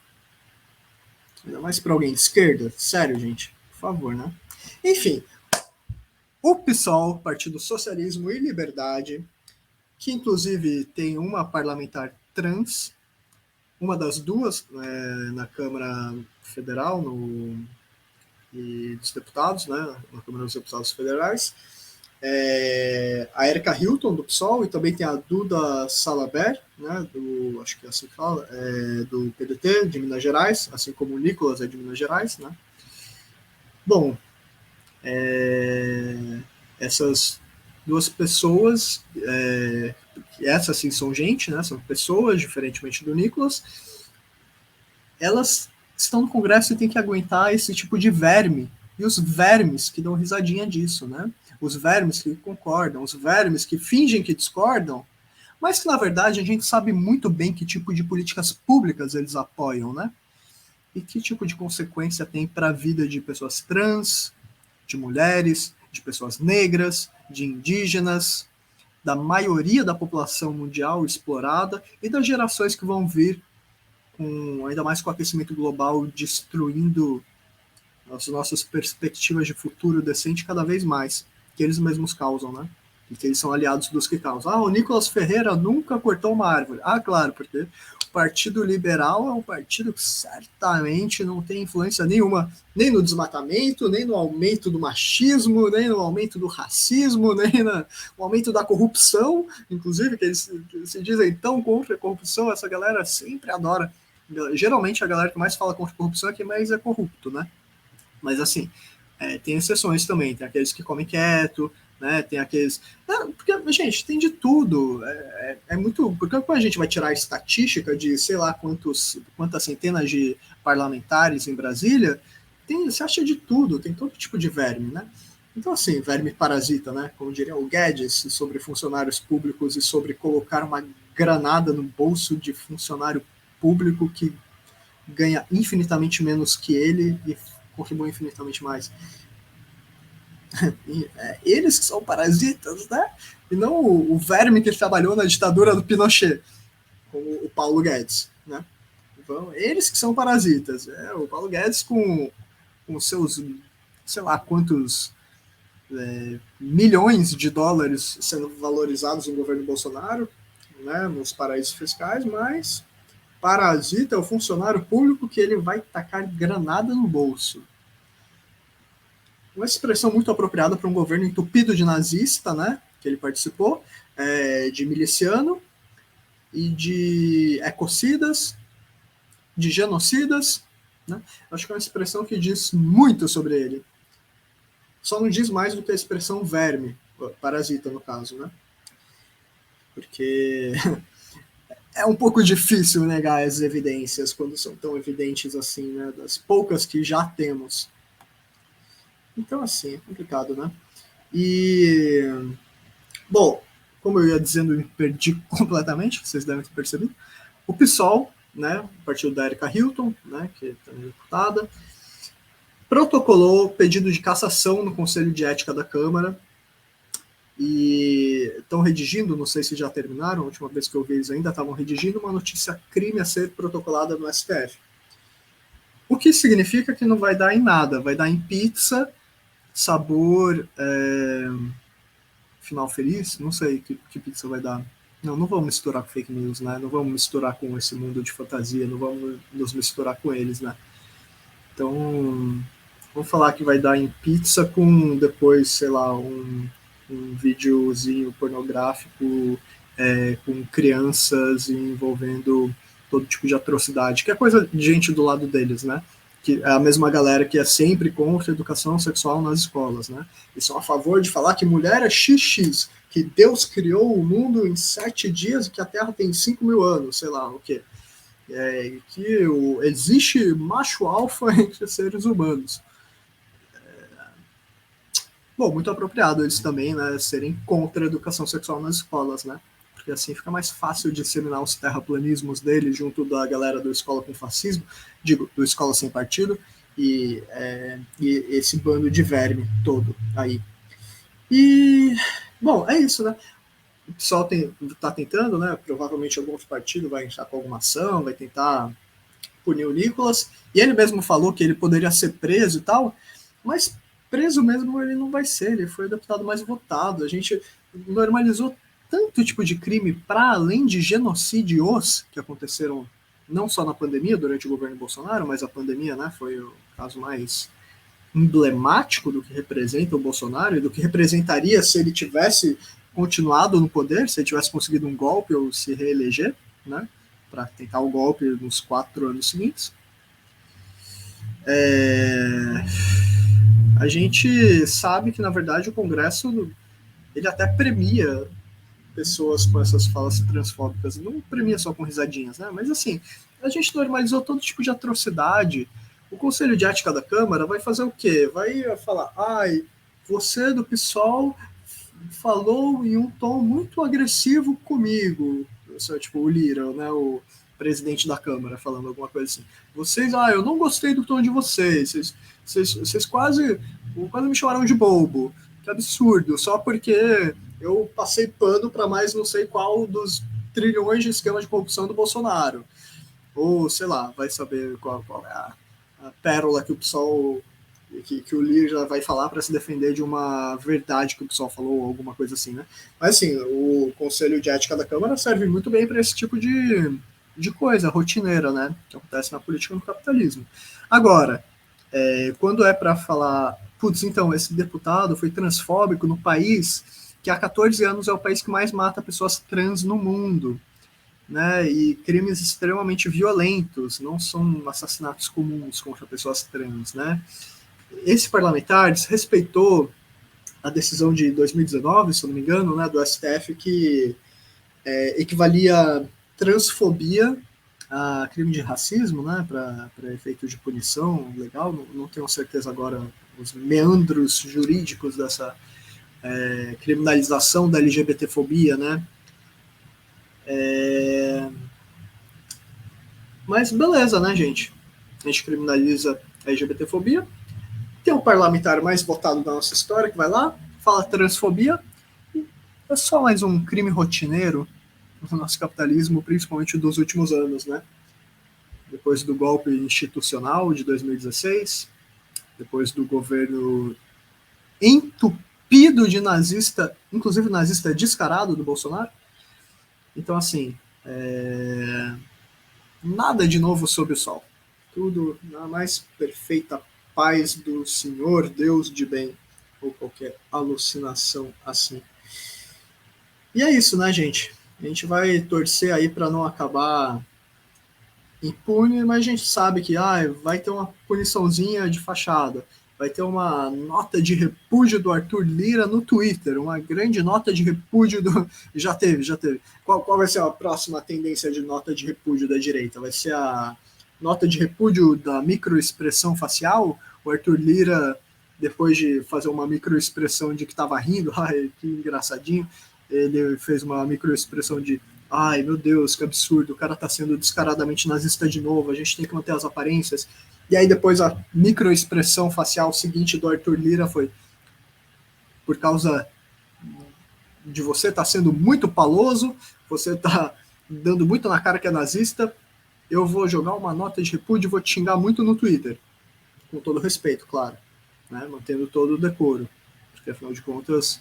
Ainda mais para alguém de esquerda? Sério, gente? Por favor, né? Enfim, o PSOL, Partido Socialismo e Liberdade, que inclusive tem uma parlamentar trans, uma das duas na Câmara Federal e dos Deputados, né, na Câmara dos Deputados Federais, a Erika Hilton, do PSOL, e também tem a Duda Salaber, né, acho que é assim que fala, do PDT, de Minas Gerais, assim como o Nicolas é de Minas Gerais. Né. Bom, essas duas pessoas, essas sim são gente, né, são pessoas, diferentemente do Nicolas, elas estão no Congresso e têm que aguentar esse tipo de verme. E os vermes que dão risadinha disso, né? Os vermes que concordam, os vermes que fingem que discordam, mas que na verdade a gente sabe muito bem que tipo de políticas públicas eles apoiam, né? E que tipo de consequência tem para a vida de pessoas trans, de mulheres, de pessoas negras, de indígenas, da maioria da população mundial explorada e das gerações que vão vir, ainda mais com o aquecimento global destruindo as nossas perspectivas de futuro decente cada vez mais, que eles mesmos causam, né? E que eles são aliados dos que causam. O Nicolas Ferreira nunca cortou uma árvore. Claro, porque o Partido Liberal é um partido que certamente não tem influência nenhuma, nem no desmatamento, nem no aumento do machismo, nem no aumento do racismo, nem no aumento da corrupção, inclusive, que eles se dizem tão contra a corrupção, essa galera sempre adora. Geralmente a galera que mais fala contra a corrupção é quem mais é corrupto, né? Mas assim, tem exceções também, tem aqueles que comem quieto, né? Tem aqueles. Porque, gente, tem de tudo. Muito. Porque quando a gente vai tirar a estatística de sei lá quantas centenas de parlamentares em Brasília, você acha de tudo, tem todo tipo de verme, né? Então, assim, verme parasita, né? Como diria o Guedes, sobre funcionários públicos e sobre colocar uma granada no bolso de funcionário público que ganha infinitamente menos que ele e contribui infinitamente mais. Eles que são parasitas, né? E não o verme que trabalhou na ditadura do Pinochet, como o Paulo Guedes, né? Então, eles que são parasitas. O Paulo Guedes com seus, sei lá quantos milhões de dólares sendo valorizados no governo Bolsonaro, né, nos paraísos fiscais, mas parasita é o funcionário público que ele vai tacar granada no bolso. Uma expressão muito apropriada para um governo entupido de nazista, né, que ele participou, de miliciano e de ecocidas, de genocidas. Né? Acho que é uma expressão que diz muito sobre ele. Só não diz mais do que a expressão verme, parasita no caso, né? Porque é um pouco difícil negar as evidências quando são tão evidentes assim, né? Das poucas que já temos. Então, assim, é complicado, né? E, bom, como eu ia dizendo, eu me perdi completamente, vocês devem ter percebido. O PSOL, né, o partido da Erika Hilton, né, que é também deputada, protocolou pedido de cassação no Conselho de Ética da Câmara e estão redigindo, não sei se já terminaram, a última vez que eu vi eles ainda estavam redigindo uma notícia crime a ser protocolada no STF. O que significa que não vai dar em nada, vai dar em pizza, sabor, final feliz, não sei que pizza vai dar. Não, não vamos misturar com fake news, né? Não vamos misturar com esse mundo de fantasia, não vamos nos misturar com eles, né? Então, vamos falar que vai dar em pizza com depois, sei lá, um videozinho pornográfico com crianças envolvendo todo tipo de atrocidade, que é coisa de gente do lado deles, né? Que é a mesma galera que é sempre contra a educação sexual nas escolas, né? E são a favor de falar que mulher é XX, que Deus criou o mundo em 7 dias e que a Terra tem 5.000 anos, sei lá o quê. Que existe macho alfa entre seres humanos. Bom, muito apropriado eles também, né, serem contra a educação sexual nas escolas, né? Porque assim fica mais fácil disseminar os terraplanismos dele junto da galera do Escola com Fascismo, digo, do Escola Sem Partido, e esse bando de verme todo aí. E, bom, é isso, né? O pessoal está tentando, né? Provavelmente algum outro partido vai entrar com alguma ação, vai tentar punir o Nicolas, e ele mesmo falou que ele poderia ser preso e tal, mas preso mesmo ele não vai ser, ele foi o deputado mais votado. A gente normalizou tanto tipo de crime para além de genocídios que aconteceram não só na pandemia, durante o governo Bolsonaro, mas a pandemia, né, foi o caso mais emblemático do que representa o Bolsonaro e do que representaria se ele tivesse continuado no poder, se ele tivesse conseguido um golpe ou se reeleger, né, para tentar o golpe nos 4 anos seguintes. A gente sabe que, na verdade, o Congresso ele até premia pessoas com essas falas transfóbicas, não premia só com risadinhas, né? Mas assim, a gente normalizou todo tipo de atrocidade. O Conselho de Ética da Câmara vai fazer o quê? Vai falar, ai, você do PSOL falou em um tom muito agressivo comigo, tipo o Lira, né, o presidente da Câmara, falando alguma coisa assim. Vocês, eu não gostei do tom de vocês, vocês quase me chamaram de bobo. Que absurdo, só porque eu passei pano para mais não sei qual dos trilhões de esquemas de corrupção do Bolsonaro. Ou, sei lá, vai saber qual é a pérola que o pessoal que o Lira já vai falar para se defender de uma verdade que o pessoal falou, ou alguma coisa assim, né? Mas assim, o Conselho de Ética da Câmara serve muito bem para esse tipo de coisa rotineira, né? Que acontece na política e no capitalismo. Agora, quando é para falar, putz, então, esse deputado foi transfóbico no país que há 14 anos é o país que mais mata pessoas trans no mundo, né? E crimes extremamente violentos, não são assassinatos comuns contra pessoas trans, né? Esse parlamentar desrespeitou a decisão de 2019, se eu não me engano, né, do STF, que equivalia transfobia a crime de racismo, né, para efeito de punição legal. Não tenho certeza agora os meandros jurídicos dessa criminalização da LGBTfobia, né. Mas beleza, né, gente? A gente criminaliza a LGBTfobia. Tem o parlamentar mais votado da nossa história que vai lá, fala transfobia. É só mais um crime rotineiro no nosso capitalismo, principalmente dos últimos anos, né? Depois do golpe institucional de 2016, depois do governo entupido de nazista, inclusive nazista descarado do Bolsonaro. Então, assim, nada de novo sob o sol. Tudo na mais perfeita paz do Senhor, Deus de bem, ou qualquer alucinação assim. E é isso, né, gente? A gente vai torcer aí para não acabar impune, mas a gente sabe que vai ter uma puniçãozinha de fachada. Vai ter uma nota de repúdio do Arthur Lira no Twitter, uma grande nota de repúdio do. Já teve. Qual vai ser a próxima tendência de nota de repúdio da direita? Vai ser a nota de repúdio da microexpressão facial? O Arthur Lira, depois de fazer uma microexpressão de que estava rindo, que engraçadinho, ele fez uma microexpressão de ai, meu Deus, que absurdo, o cara tá sendo descaradamente nazista de novo, a gente tem que manter as aparências. E aí depois a microexpressão facial seguinte do Arthur Lira foi por causa de você estar sendo muito paloso, você está dando muito na cara que é nazista, eu vou jogar uma nota de repúdio e vou te xingar muito no Twitter. Com todo respeito, claro. Né? Mantendo todo o decoro. Porque, afinal de contas,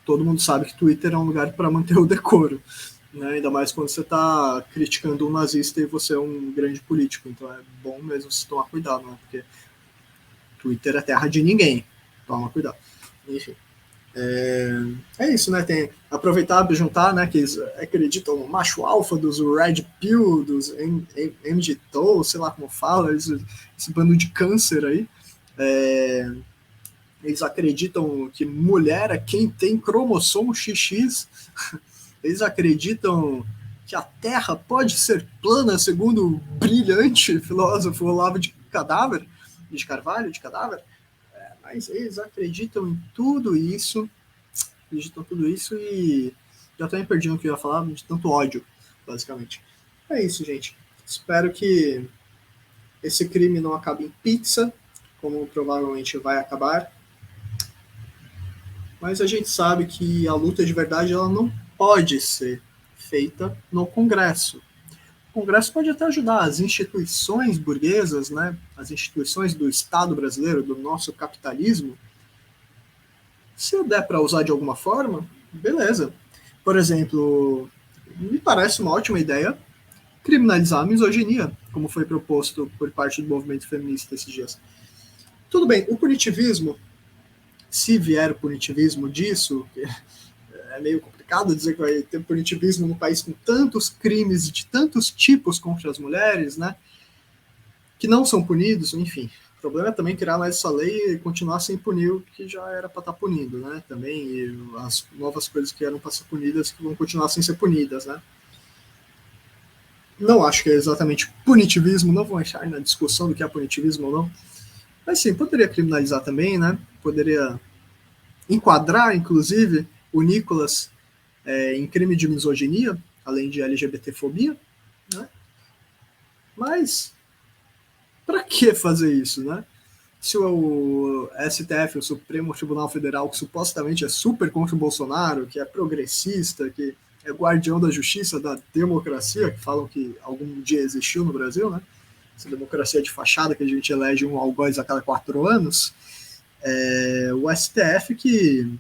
todo mundo sabe que Twitter é um lugar para manter o decoro. Né? Ainda mais quando você está criticando um nazista e você é um grande político. Então é bom mesmo se tomar cuidado, né? Porque Twitter é terra de ninguém. Toma cuidado. Enfim. É isso, né? Tem aproveitar e juntar, né? Que eles acreditam no macho alfa dos Red Pill, dos MGTOW, sei lá como fala, esse bando de câncer aí. Eles acreditam que mulher é quem tem cromossomo XX. Eles acreditam que a Terra pode ser plana, segundo o brilhante filósofo Olavo de Carvalho, de Cadáver. Mas eles acreditam em tudo isso, e já até me perdi no que eu ia falar, de tanto ódio, basicamente. É isso, gente. Espero que esse crime não acabe em pizza, como provavelmente vai acabar. Mas a gente sabe que a luta de verdade ela não pode ser feita no Congresso. O Congresso pode até ajudar as instituições burguesas, né, as instituições do Estado brasileiro, do nosso capitalismo. Se der para usar de alguma forma, beleza. Por exemplo, me parece uma ótima ideia criminalizar a misoginia, como foi proposto por parte do movimento feminista esses dias. Tudo bem, o punitivismo, se vier o punitivismo disso, é meio complicado dizer que vai ter punitivismo num país com tantos crimes de tantos tipos contra as mulheres, né? Que não são punidos, enfim. O problema é também criar mais essa lei e continuar sem punir o que já era para estar punindo, né? Também e as novas coisas que eram para ser punidas que vão continuar sem ser punidas, né? Não acho que é exatamente punitivismo, não vou entrar na discussão do que é punitivismo ou não. Mas sim, poderia criminalizar também, né? Poderia enquadrar, inclusive, o Nicolas em crime de misoginia, além de LGBTfobia, né? Mas para que fazer isso, né? Se o STF, o Supremo Tribunal Federal, que supostamente é super contra o Bolsonaro, que é progressista, que é guardião da justiça, da democracia, que falam que algum dia existiu no Brasil, né? Essa democracia de fachada que a gente elege um algoz a cada 4 anos, o STF que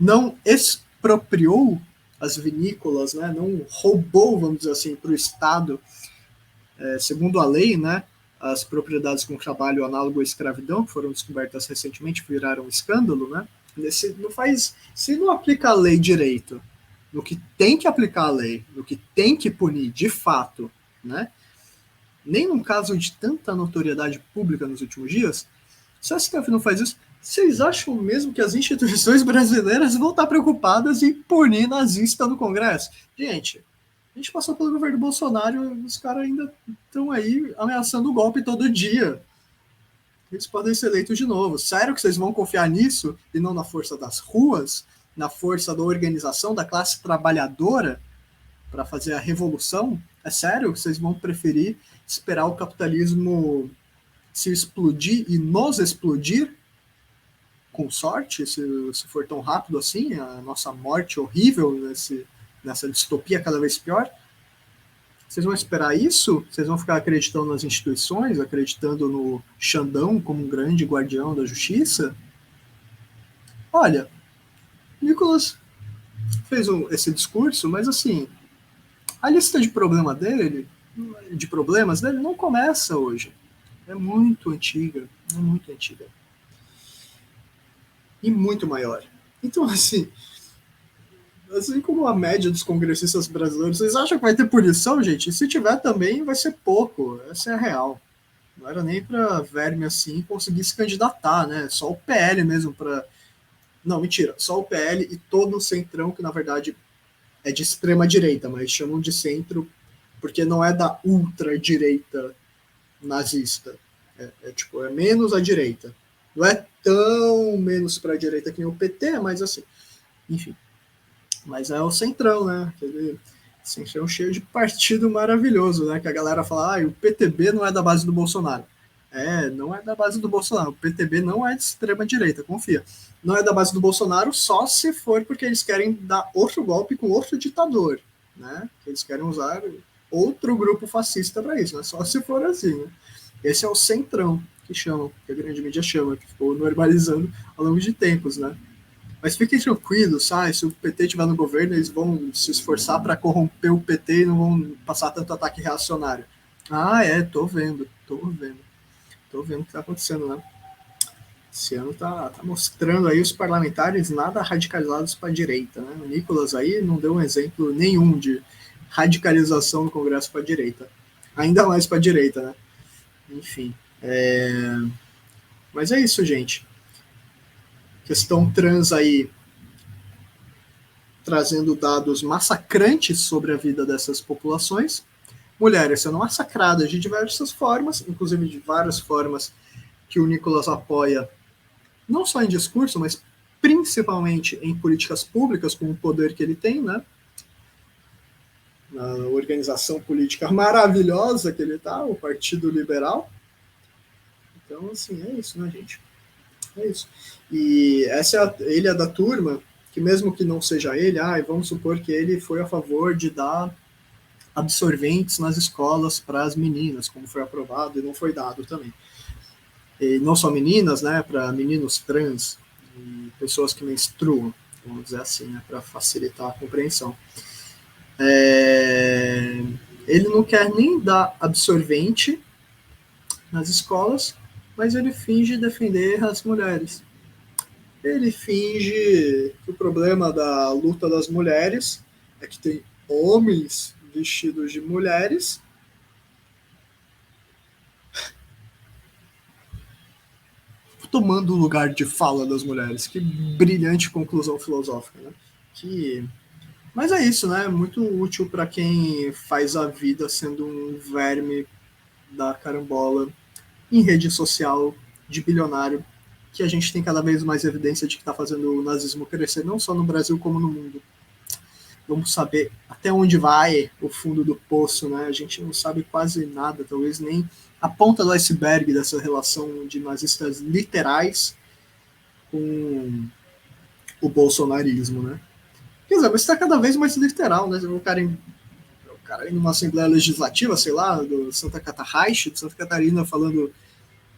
não expropriou as vinícolas, né? Não roubou, vamos dizer assim, para o Estado, segundo a lei, né? As propriedades com trabalho análogo à escravidão, que foram descobertas recentemente, viraram um escândalo, né? Se não aplica a lei direito, no que tem que aplicar a lei, no que tem que punir de fato, né? Nem num caso de tanta notoriedade pública nos últimos dias, se a STF não faz isso, vocês acham mesmo que as instituições brasileiras vão estar preocupadas em punir nazista no Congresso? Gente, a gente passou pelo governo Bolsonaro e os caras ainda estão aí ameaçando o golpe todo dia. Eles podem ser eleitos de novo. Sério que vocês vão confiar nisso e não na força das ruas, na força da organização da classe trabalhadora para fazer a revolução? É sério que vocês vão preferir esperar o capitalismo se explodir e nos explodir? Com sorte, se for tão rápido assim, a nossa morte horrível nessa distopia cada vez pior? Vocês vão esperar isso? Vocês vão ficar acreditando nas instituições, acreditando no Xandão como um grande guardião da justiça? Olha, Nicolas fez esse discurso, mas assim, a lista de problemas dele não começa hoje. É muito antiga, e muito maior. Então, assim como a média dos congressistas brasileiros, vocês acham que vai ter punição, gente? E se tiver também, vai ser pouco. Essa é a real. Não era nem para verme assim conseguir se candidatar, né? Só o PL mesmo para... Não, mentira. Só o PL e todo o centrão, que na verdade é de extrema direita, mas chamam de centro porque não é da ultradireita nazista. É menos à direita. Não é tão menos para a direita que nem o PT, mas assim, enfim. Mas é o centrão, né? Aquele centrão cheio de partido maravilhoso, né? Que a galera fala, o PTB não é da base do Bolsonaro. Não é da base do Bolsonaro. O PTB não é de extrema-direita, confia. Não é da base do Bolsonaro só se for porque eles querem dar outro golpe com outro ditador, né? Eles querem usar outro grupo fascista para isso, né? Só se for assim, né? Esse é o centrão que chamam, que a grande mídia chama, que ficou normalizando ao longo de tempos, né? Mas fiquem tranquilos, sabe? Se o PT estiver no governo, eles vão se esforçar para corromper o PT e não vão passar tanto ataque reacionário. Tô vendo, tô vendo. Tô vendo o que está acontecendo, né? Esse ano tá mostrando aí os parlamentares nada radicalizados para a direita, né? O Nicolas aí não deu um exemplo nenhum de radicalização no Congresso para a direita. Ainda mais para a direita, né? Enfim. Mas é isso, gente. Questão trans aí trazendo dados massacrantes sobre a vida dessas populações. Mulheres sendo massacradas de diversas formas, inclusive de várias formas que o Nicolas apoia, não só em discurso, mas principalmente em políticas públicas, com o poder que ele tem, né? Na organização política maravilhosa que ele está, o Partido Liberal. Então, assim, é isso, né, gente? É isso. E ele é da turma que, mesmo que não seja ele, vamos supor que ele foi a favor de dar absorventes nas escolas para as meninas, como foi aprovado e não foi dado também. E não só meninas, né, para meninos trans e pessoas que menstruam, vamos dizer assim, né, para facilitar a compreensão. Ele não quer nem dar absorvente nas escolas, mas ele finge defender as mulheres. Ele finge que o problema da luta das mulheres é que tem homens vestidos de mulheres tomando o lugar de fala das mulheres. Que brilhante conclusão filosófica, né? Mas é isso, né? Muito útil para quem faz a vida sendo um verme da carambola em rede social de bilionário, que a gente tem cada vez mais evidência de que está fazendo o nazismo crescer, não só no Brasil como no mundo. Vamos saber até onde vai o fundo do poço, né? A gente não sabe quase nada, talvez nem a ponta do iceberg dessa relação de nazistas literais com o bolsonarismo, né? Quer dizer, mas está cada vez mais literal, né? O cara em uma Assembleia Legislativa, sei lá, do Santa Catarina, de Santa Catarina, falando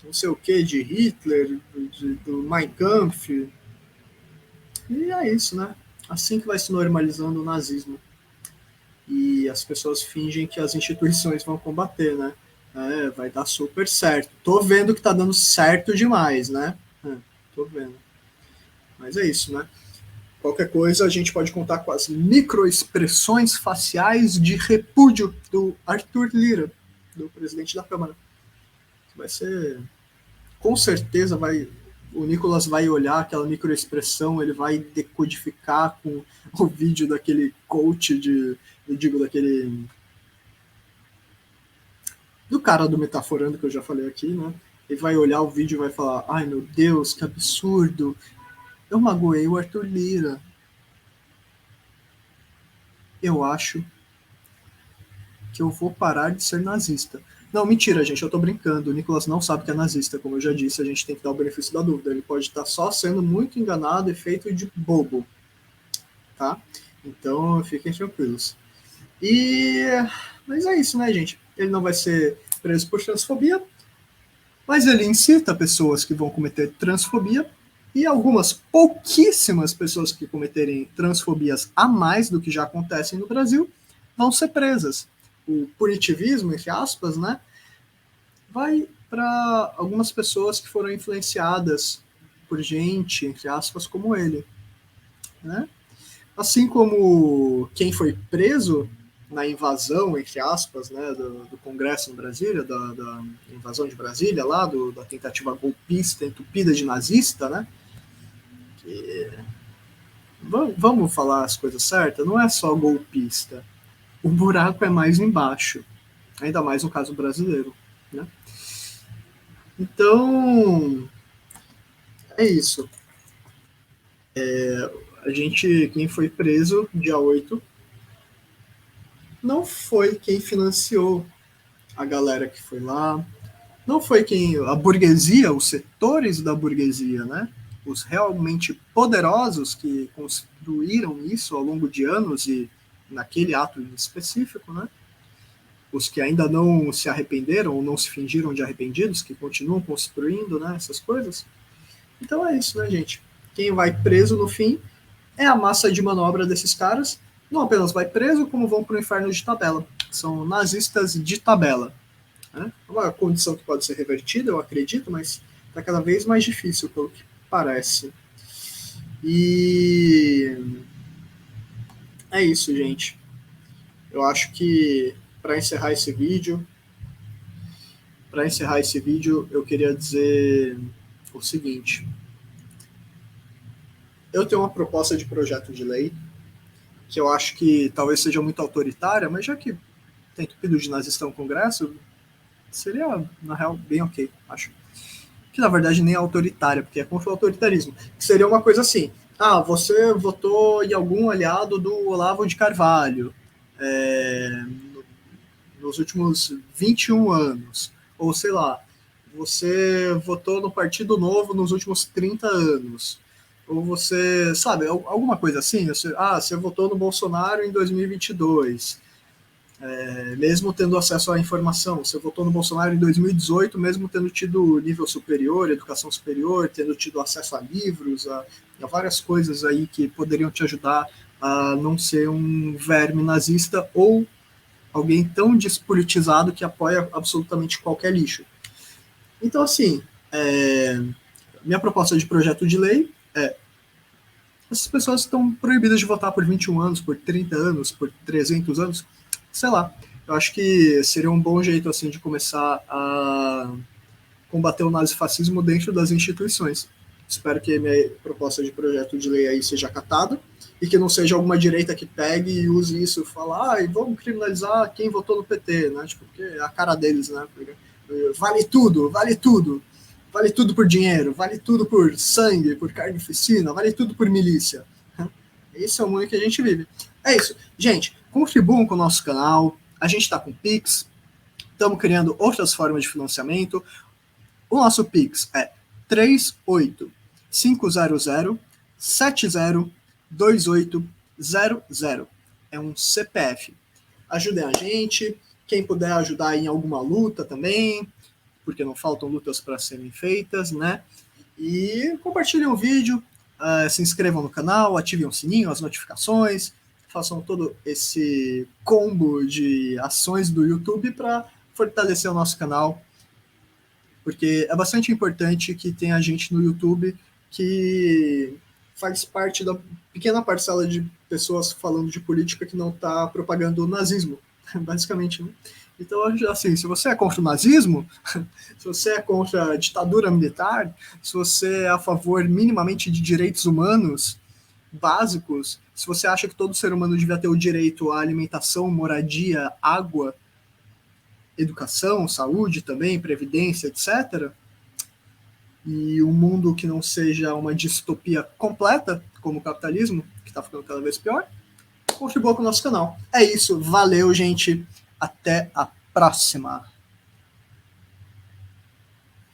não sei o que de Hitler, do Mein Kampf. E é isso, né? Assim que vai se normalizando o nazismo. E as pessoas fingem que as instituições vão combater, né? Vai dar super certo. Tô vendo que tá dando certo demais, né? Tô vendo. Mas é isso, né? Qualquer coisa, a gente pode contar com as microexpressões faciais de repúdio do Arthur Lira, do presidente da Câmara. Vai ser... Com certeza o Nicolas vai olhar aquela microexpressão, ele vai decodificar com o vídeo daquele coach daquele... do cara do Metaforando, que eu já falei aqui, né? Ele vai olhar o vídeo e vai falar, ai meu Deus, que absurdo, eu magoei o Arthur Lira. Eu acho que eu vou parar de ser nazista. Não, mentira, gente, eu tô brincando. O Nicolas não sabe que é nazista, como eu já disse, a gente tem que dar o benefício da dúvida. Ele pode estar só sendo muito enganado e feito de bobo, tá? Então, fiquem tranquilos. Mas é isso, né, gente? Ele não vai ser preso por transfobia, mas ele incita pessoas que vão cometer transfobia e algumas pouquíssimas pessoas que cometerem transfobias a mais do que já acontecem no Brasil vão ser presas. O punitivismo, entre aspas, né, vai para algumas pessoas que foram influenciadas por gente, entre aspas, como ele. Né? Assim como quem foi preso na invasão, entre aspas, né, do Congresso em Brasília, da invasão de Brasília, lá, da tentativa golpista entupida de nazista, né? Que... Vamos falar as coisas certas? Não é só golpista. O buraco é mais embaixo. Ainda mais no caso brasileiro. Né? Então, é isso. Quem foi preso dia 8, não foi quem financiou a galera que foi lá, não foi quem a burguesia, os setores da burguesia, né? Os realmente poderosos que construíram isso ao longo de anos e naquele ato específico, né? Os que ainda não se arrependeram ou não se fingiram de arrependidos, que continuam construindo, né, essas coisas. Então é isso, né, gente? Quem vai preso no fim é a massa de manobra desses caras. Não apenas vai preso, como vão para o inferno de tabela. São nazistas de tabela. Né? É uma condição que pode ser revertida, eu acredito, mas está cada vez mais difícil, pelo que parece. E é isso, gente. Eu acho que para encerrar esse vídeo, eu queria dizer o seguinte: eu tenho uma proposta de projeto de lei que eu acho que talvez seja muito autoritária, mas já que tem tupido de nazista no Congresso, seria, na real, bem ok, acho. Que na verdade nem é autoritária, porque é contra o autoritarismo. Que seria uma coisa assim: ah, você votou em algum aliado do Olavo de Carvalho nos últimos 21 anos, ou sei lá, você votou no Partido Novo nos últimos 30 anos, ou você, sabe, alguma coisa assim, você votou no Bolsonaro em 2022, mesmo tendo acesso à informação. Você votou no Bolsonaro em 2018, mesmo tendo tido nível superior, educação superior, tendo tido acesso a livros, a várias coisas aí que poderiam te ajudar a não ser um verme nazista ou alguém tão despolitizado que apoia absolutamente qualquer lixo. Então, assim, minha proposta de projeto de lei é: essas pessoas estão proibidas de votar por 21 anos, por 30 anos, por 300 anos, sei lá. Eu acho que seria um bom jeito assim de começar a combater o nazifascismo dentro das instituições. Espero que a minha proposta de projeto de lei aí seja acatada e que não seja alguma direita que pegue e use isso e fala, vamos criminalizar quem votou no PT, né? Tipo, porque é a cara deles, né? Vale tudo, vale tudo. Vale tudo por dinheiro, vale tudo por sangue, por carnificina, vale tudo por milícia. Esse é o mundo que a gente vive. É isso. Gente, contribuam com o nosso canal. A gente está com Pix. Estamos criando outras formas de financiamento. O nosso Pix é 38500702800. É um CPF. Ajudem a gente. Quem puder ajudar em alguma luta também, porque não faltam lutas para serem feitas, né? E compartilhem o vídeo, se inscrevam no canal, ativem o sininho, as notificações, façam todo esse combo de ações do YouTube para fortalecer o nosso canal, porque é bastante importante que tenha gente no YouTube que faz parte da pequena parcela de pessoas falando de política que não está propagando o nazismo, basicamente, né? Então, assim, se você é contra o nazismo, se você é contra a ditadura militar, se você é a favor minimamente de direitos humanos básicos, se você acha que todo ser humano devia ter o direito à alimentação, moradia, água, educação, saúde também, previdência, etc., e um mundo que não seja uma distopia completa, como o capitalismo, que está ficando cada vez pior, contribua com o nosso canal. É isso, valeu, gente. Até a próxima.